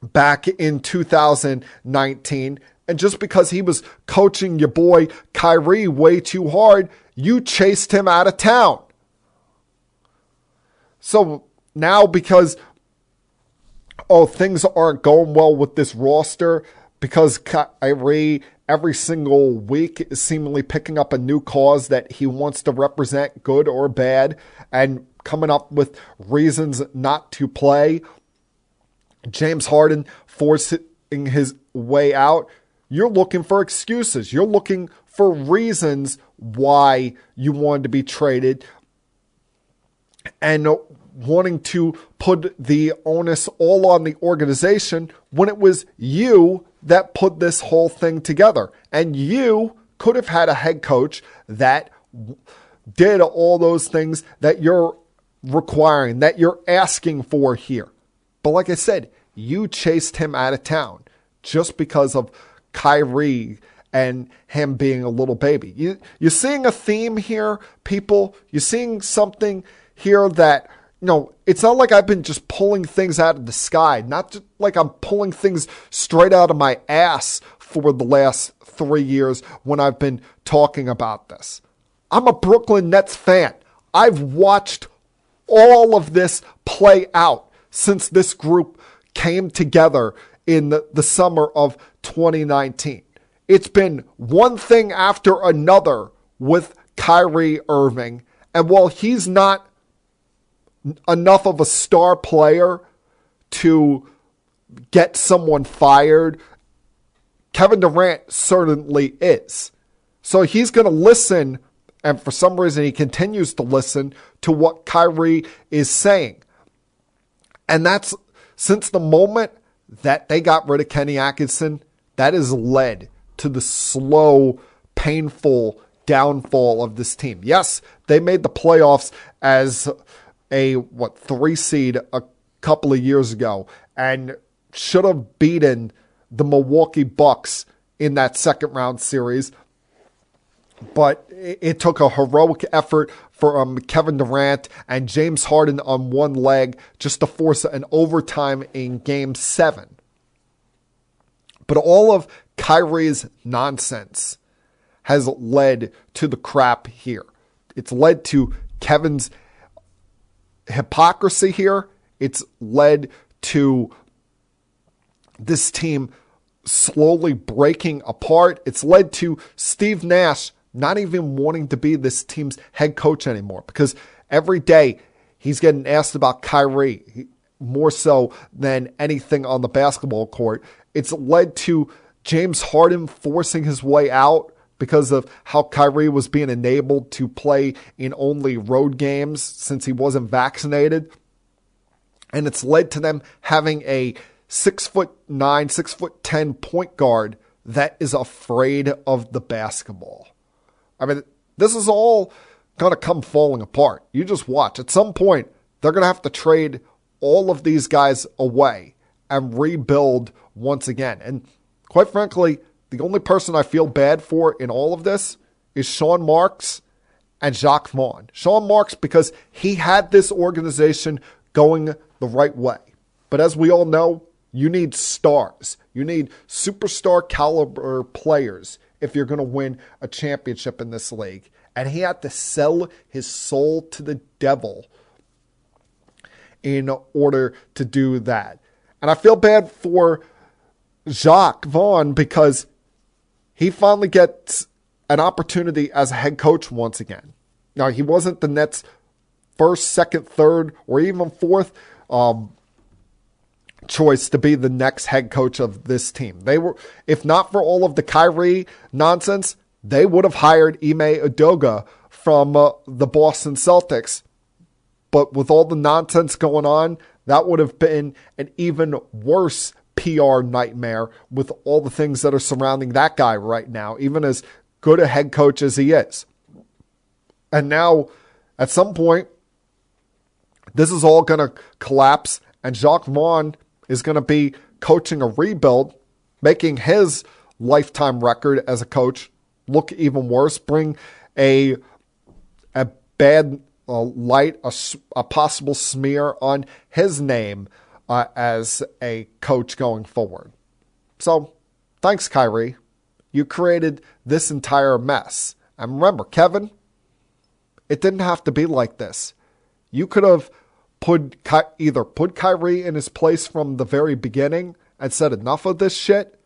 back in 2019. And just because he was coaching your boy Kyrie way too hard, you chased him out of town. So now because, things aren't going well with this roster, because Kyrie every single week is seemingly picking up a new cause that he wants to represent, good or bad, and coming up with reasons not to play. James Harden forcing his way out. you're looking for excuses. You're looking for reasons why you wanted to be traded and wanting to put the onus all on the organization when it was you that put this whole thing together. And you could have had a head coach that did all those things that you're requiring, that you're asking for here. But like I said, you chased him out of town just because of Kyrie and him being a little baby. You're seeing a theme here, people. You're seeing something here that, it's not like I've been just pulling things out of the sky. Not just like I'm pulling things straight out of my ass for the last 3 years when I've been talking about this. I'm a Brooklyn Nets fan. I've watched all of this play out since this group came together in the summer of 2019. It's been one thing after another with Kyrie Irving. And while he's not enough of a star player to get someone fired, Kevin Durant certainly is. So he's going to listen, and for some reason he continues to listen to what Kyrie is saying. And that's since the moment that they got rid of Kenny Atkinson, that has led to the slow, painful downfall of this team. Yes, they made the playoffs as a 3 seed a couple of years ago and should have beaten the Milwaukee Bucks in that second round series. But it took a heroic effort for Kevin Durant and James Harden on one leg just to force an overtime in Game 7. But all of Kyrie's nonsense has led to the crap here. It's led to Kevin's hypocrisy here. It's led to this team slowly breaking apart. It's led to Steve Nash not even wanting to be this team's head coach anymore, because every day he's getting asked about Kyrie more so than anything on the basketball court. It's led to James Harden forcing his way out because of how Kyrie was being enabled to play in only road games since he wasn't vaccinated. And it's led to them having a 6'9", 6'10" point guard that is afraid of the basketball. I mean, this is all going to come falling apart. You just watch. At some point, they're going to have to trade all of these guys away and rebuild once again. And quite frankly, the only person I feel bad for in all of this is Sean Marks and Jacques Vaughn. Sean Marks, because he had this organization going the right way. But as we all know, you need stars. You need superstar caliber players if you're going to win a championship in this league. And he had to sell his soul to the devil in order to do that. And I feel bad for Jacques Vaughn because he finally gets an opportunity as a head coach once again. Now, he wasn't the Nets' first, second, third, or even fourth choice to be the next head coach of this team. They were, if not for all of the Kyrie nonsense, they would have hired Ime Udoka from the Boston Celtics. But with all the nonsense going on, that would have been an even worse PR nightmare with all the things that are surrounding that guy right now, even as good a head coach as he is. And now, at some point, this is all going to collapse, and Jacques Vaughn is going to be coaching a rebuild, making his lifetime record as a coach look even worse, bring a bad light, a possible smear on his name as a coach going forward. So, thanks, Kyrie. You created this entire mess. And remember, Kevin, it didn't have to be like this. You could have either put Kyrie in his place from the very beginning and said enough of this shit,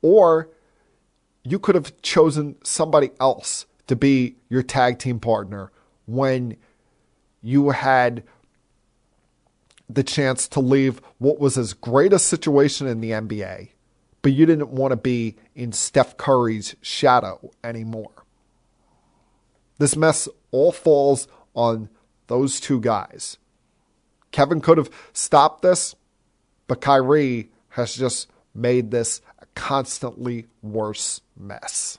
or you could have chosen somebody else to be your tag team partner when you had the chance to leave what was as great a situation in the NBA but you didn't want to be in Steph Curry's shadow anymore. This mess all falls on those two guys. Kevin could have stopped this, but Kyrie has just made this a constantly worse mess.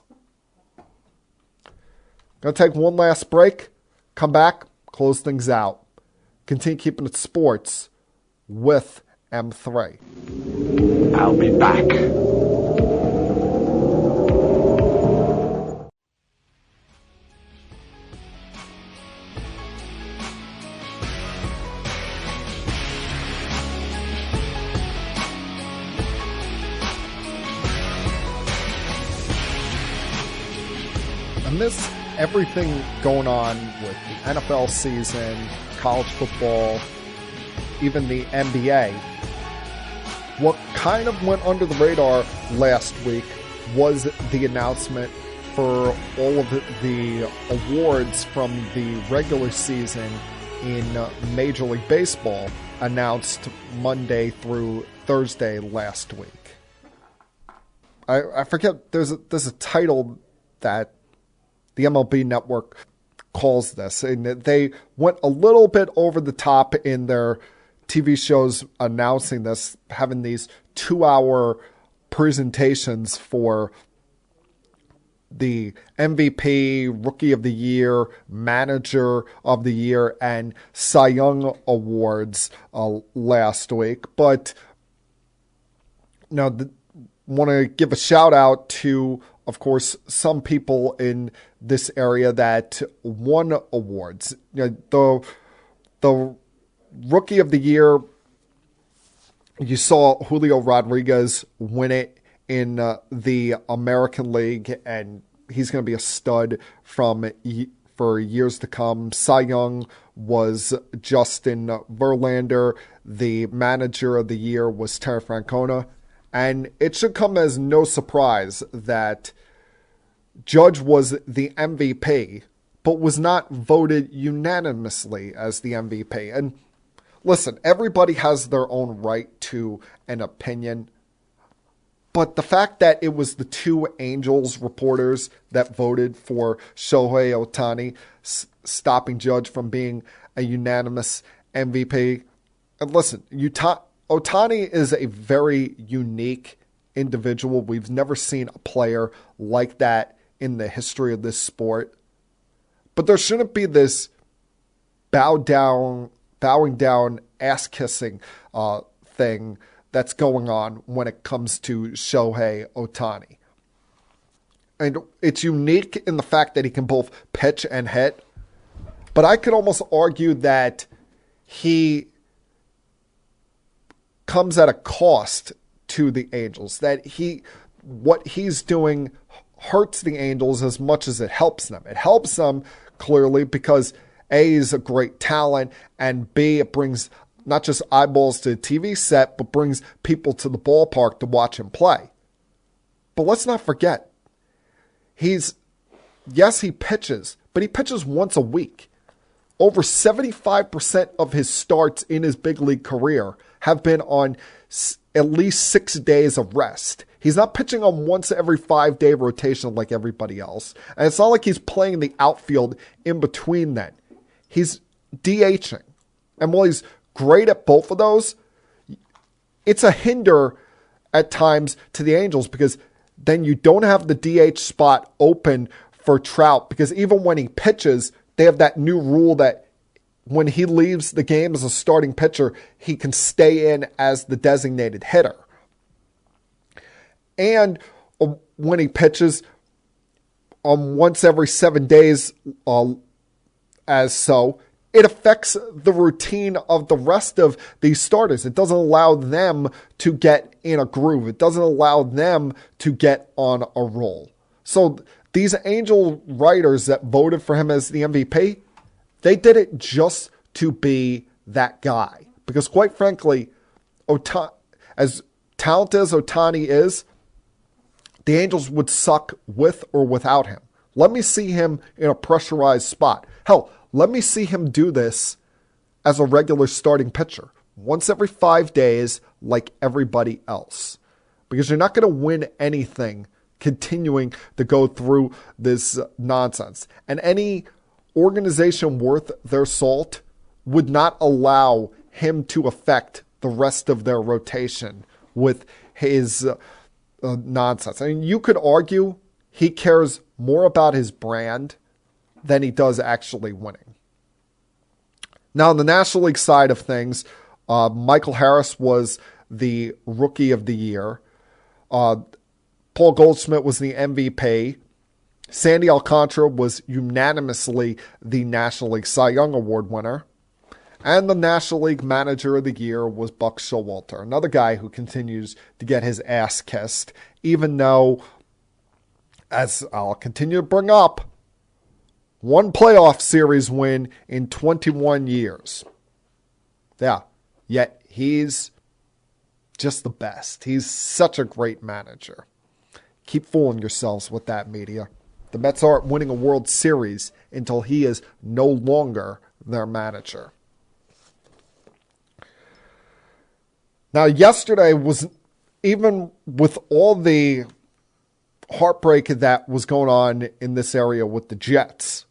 Gonna take one last break, come back, close things out. Continue keeping it sports with M3. I'll be back. Amidst everything going on with the NFL season, college football, even the NBA, what kind of went under the radar last week was the announcement for all of the awards from the regular season in Major League Baseball, announced Monday through Thursday last week. I forget, there's a title that the MLB Network calls this, and they went a little bit over the top in their TV shows announcing this, having these 2-hour presentations for the MVP, Rookie of the Year, Manager of the Year, and Cy Young awards last week. But now, want to give a shout out to, of course, some people in this area that won awards. You know, the Rookie of the Year, you saw Julio Rodriguez win it in the American League, and he's going to be a stud for years to come. Cy Young was Justin Verlander. The Manager of the Year was Terry Francona. And it should come as no surprise that Judge was the MVP, but was not voted unanimously as the MVP. And listen, everybody has their own right to an opinion, but the fact that it was the two Angels reporters that voted for Shohei Ohtani, stopping Judge from being a unanimous MVP. And listen, Ohtani is a very unique individual. We've never seen a player like that in the history of this sport. But there shouldn't be this bowing down, ass-kissing thing that's going on when it comes to Shohei Ohtani. And it's unique in the fact that he can both pitch and hit. But I could almost argue that he comes at a cost to the Angels, that what he's doing hurts the Angels as much as it helps them. It helps them clearly because A, is a great talent, and B, it brings not just eyeballs to the TV set, but brings people to the ballpark to watch him play. But let's not forget, he pitches, but he pitches once a week. Over 75% of his starts in his big league career have been on at least 6 days of rest. He's not pitching on once every 5-day rotation like everybody else. And it's not like he's playing the outfield in between then. He's DHing. And while he's great at both of those, it's a hinder at times to the Angels because then you don't have the DH spot open for Trout, because even when he pitches, they have that new rule that when he leaves the game as a starting pitcher, he can stay in as the designated hitter. And when he pitches once every 7 days, it affects the routine of the rest of these starters. It doesn't allow them to get in a groove. It doesn't allow them to get on a roll. So these Angel writers that voted for him as the MVP, they did it just to be that guy. Because quite frankly, as talented as Ohtani is, the Angels would suck with or without him. Let me see him in a pressurized spot. Hell, let me see him do this as a regular starting pitcher, once every 5 days like everybody else. because you're not going to win anything continuing to go through this nonsense. And any organization worth their salt would not allow him to affect the rest of their rotation with his nonsense. I mean, you could argue he cares more about his brand than he does actually winning. Now, on the National League side of things, Michael Harris was the Rookie of the Year. Paul Goldschmidt was the MVP. Sandy Alcantara was unanimously the National League Cy Young Award winner. And the National League Manager of the Year was Buck Showalter, another guy who continues to get his ass kissed, even though, as I'll continue to bring up, one playoff series win in 21 years. Yeah, yet he's just the best. He's such a great manager. Keep fooling yourselves with that, media. The Mets aren't winning a World Series until he is no longer their manager. Now, yesterday was, even with all the heartbreak that was going on in this area with the Jets,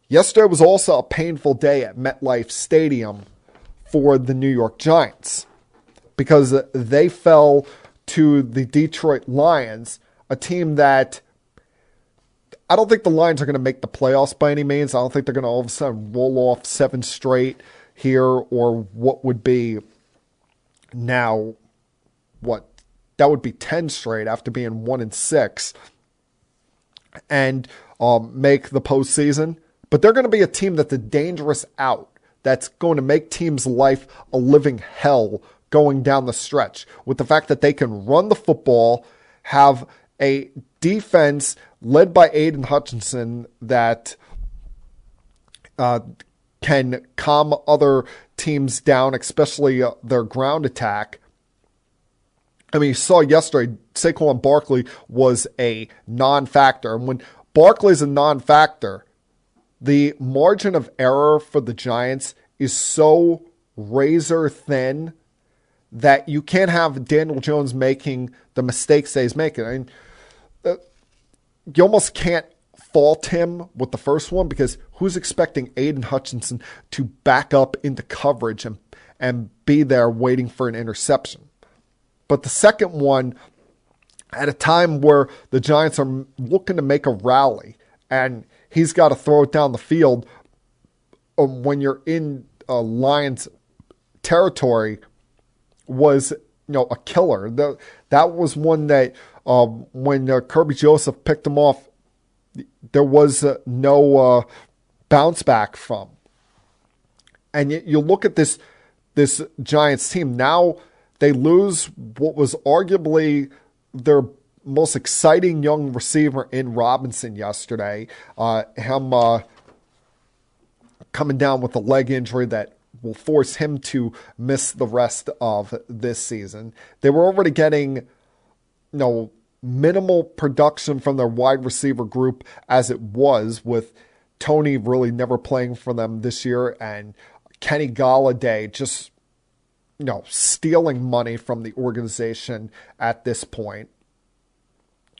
yesterday was also a painful day at MetLife Stadium for the New York Giants because they fell to the Detroit Lions, a team that I don't think the Lions are going to make the playoffs by any means. I don't think they're going to all of a sudden roll off 7 straight here, or what would be now, that would be 10 straight after being 1-6 and make the postseason. But they're going to be a team that's a dangerous out, that's going to make teams' life a living hell going down the stretch, with the fact that they can run the football, have a defense led by Aiden Hutchinson that can calm other teams down, especially their ground attack. I mean, you saw yesterday, Saquon Barkley was a non-factor. And when Barkley's a non-factor, the margin of error for the Giants is so razor thin that you can't have Daniel Jones making the mistakes that he's making. I mean, you almost can't fault him with the first one, because who's expecting Aiden Hutchinson to back up into coverage and be there waiting for an interception? But the second one, at a time where the Giants are looking to make a rally and he's got to throw it down the field when you're in Lions territory, was a killer. That was one that when Kirby Joseph picked him off, there was no bounce back from. And you look at this Giants team now. They lose what was arguably their most exciting young receiver in Robinson yesterday. Him coming down with a leg injury that will force him to miss the rest of this season. They were already getting, minimal production from their wide receiver group as it was, with Tony really never playing for them this year and Kenny Golladay just, stealing money from the organization at this point.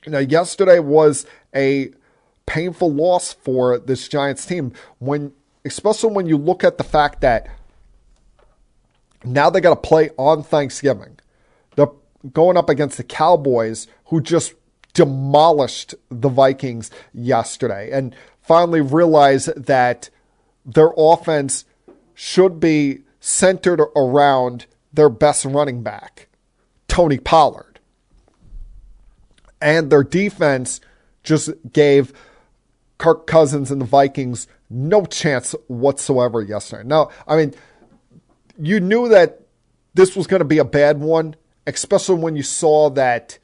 Now, yesterday was a painful loss for this Giants team, especially when you look at the fact that now they got to play on Thanksgiving. They're going up against the Cowboys, who just demolished the Vikings yesterday, and finally realized that their offense should be centered around their best running back, Tony Pollard. And their defense just gave Kirk Cousins and the Vikings no chance whatsoever yesterday. Now, I mean, you knew that this was going to be a bad one, especially when you saw that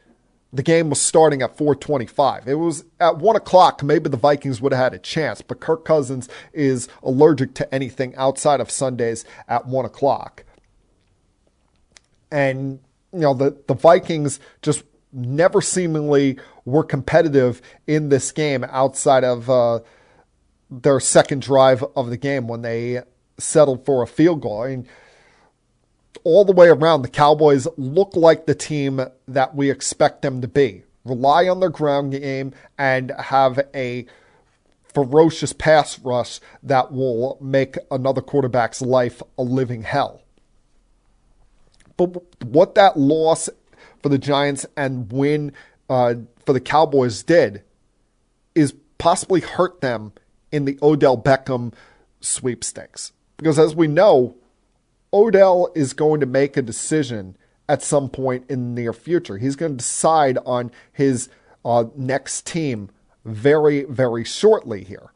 the game was starting at 4:25. It was at 1 o'clock. Maybe the Vikings would have had a chance, but Kirk Cousins is allergic to anything outside of Sundays at 1 o'clock. And, the Vikings just never seemingly were competitive in this game outside of their second drive of the game when they settled for a field goal. I mean, all the way around, the Cowboys look like the team that we expect them to be. Rely on their ground game and have a ferocious pass rush that will make another quarterback's life a living hell. But what that loss for the Giants and win for the Cowboys did is possibly hurt them in the Odell Beckham sweepstakes. Because as we know, Odell is going to make a decision at some point in the near future. He's going to decide on his next team very, very shortly here.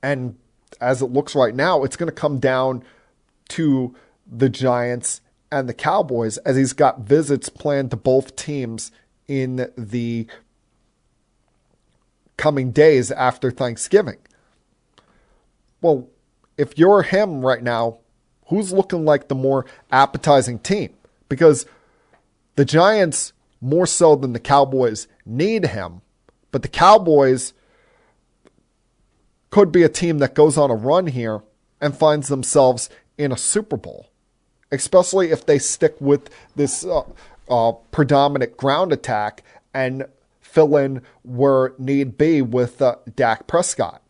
And as it looks right now, it's going to come down to the Giants and the Cowboys as he's got visits planned to both teams in the coming days after Thanksgiving. Well, if you're him right now, who's looking like the more appetizing team? Because the Giants, more so than the Cowboys, need him. But the Cowboys could be a team that goes on a run here and finds themselves in a Super Bowl. Especially if they stick with this predominant ground attack and fill in where need be with Dak Prescott.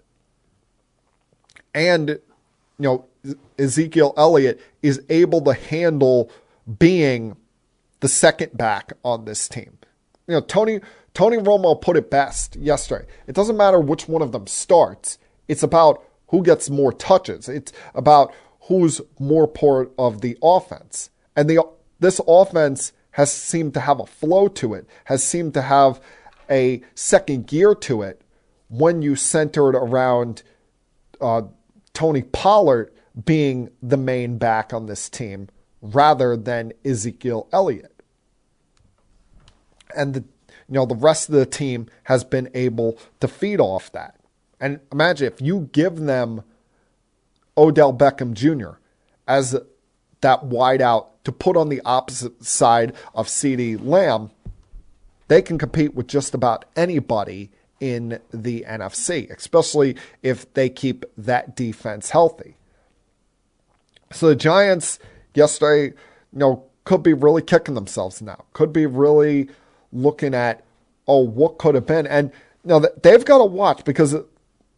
And, Ezekiel Elliott is able to handle being the second back on this team. Tony Romo put it best yesterday. It doesn't matter which one of them starts. It's about who gets more touches. It's about who's more part of the offense. And this offense has seemed to have a flow to it, has seemed to have a second gear to it when you center it around Tony Pollard being the main back on this team rather than Ezekiel Elliott. And the rest of the team has been able to feed off that. And imagine if you give them Odell Beckham Jr. as that wideout to put on the opposite side of CeeDee Lamb, they can compete with just about anybody in the NFC, especially if they keep that defense healthy. So the Giants yesterday, could be really kicking themselves now. Could be really looking at, what could have been. And, they've got to watch because,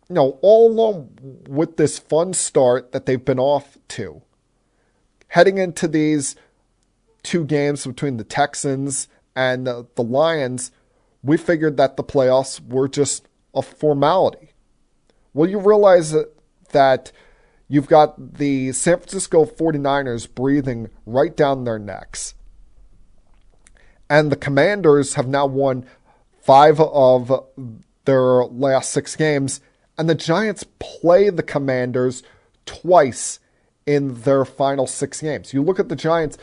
all along with this fun start that they've been off to, heading into these two games between the Texans and the Lions, we figured that the playoffs were just a formality. Well, you realize that you've got the San Francisco 49ers breathing right down their necks. And the Commanders have now won 5 of their last 6 games. And the Giants play the Commanders twice in their final 6 games. You look at the Giants'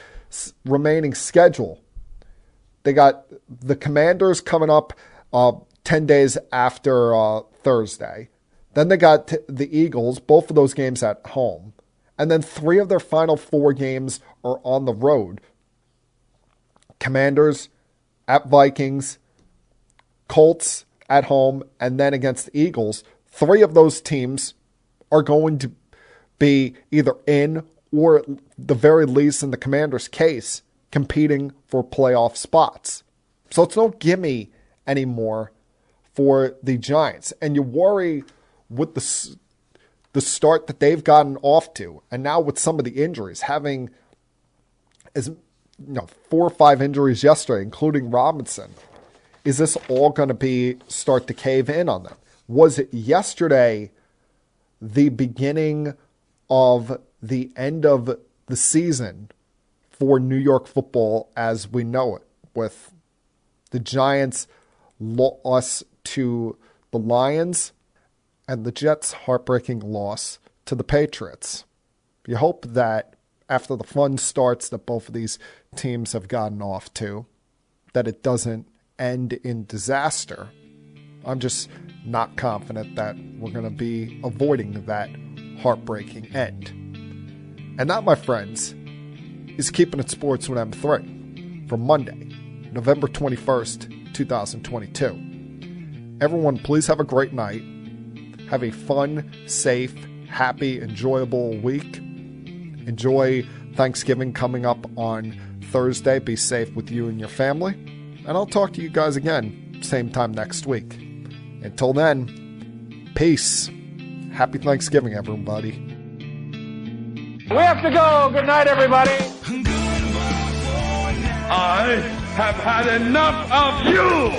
remaining schedule. They got the Commanders coming up 10 days after Thursday. Then they got the Eagles, both of those games at home. And then 3 of their final 4 games are on the road. Commanders at Vikings, Colts at home, and then against the Eagles. 3 of those teams are going to be either in or at the very least in the Commanders' case, competing for playoff spots. So it's no gimme anymore for the Giants. And you worry with the start that they've gotten off to, and now with some of the injuries, having 4 or 5 injuries yesterday, including Robinson, is this all going to start to cave in on them? Was it yesterday the beginning of the end of the season for New York football as we know it, with the Giants' loss to the Lions and the Jets' heartbreaking loss to the Patriots? You hope that after the fun starts that both of these teams have gotten off to, that it doesn't end in disaster. I'm just not confident that we're going to be avoiding that heartbreaking end. And that, my friends, is Keeping It Sports with M3 for Monday, November 21st, 2022. Everyone, please have a great night. Have a fun, safe, happy, enjoyable week. Enjoy Thanksgiving coming up on Thursday. Be safe with you and your family. And I'll talk to you guys again, same time next week. Until then, peace. Happy Thanksgiving, everybody. We have to go. Good night, everybody. I have had enough of you!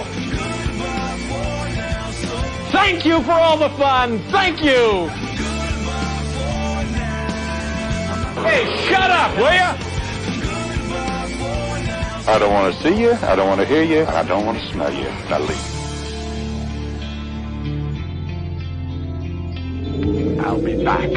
Thank you for all the fun. Thank you. Hey, shut up, will ya? I don't want to see you, I don't want to hear you, I don't want to smell you. Now leave. I'll be back.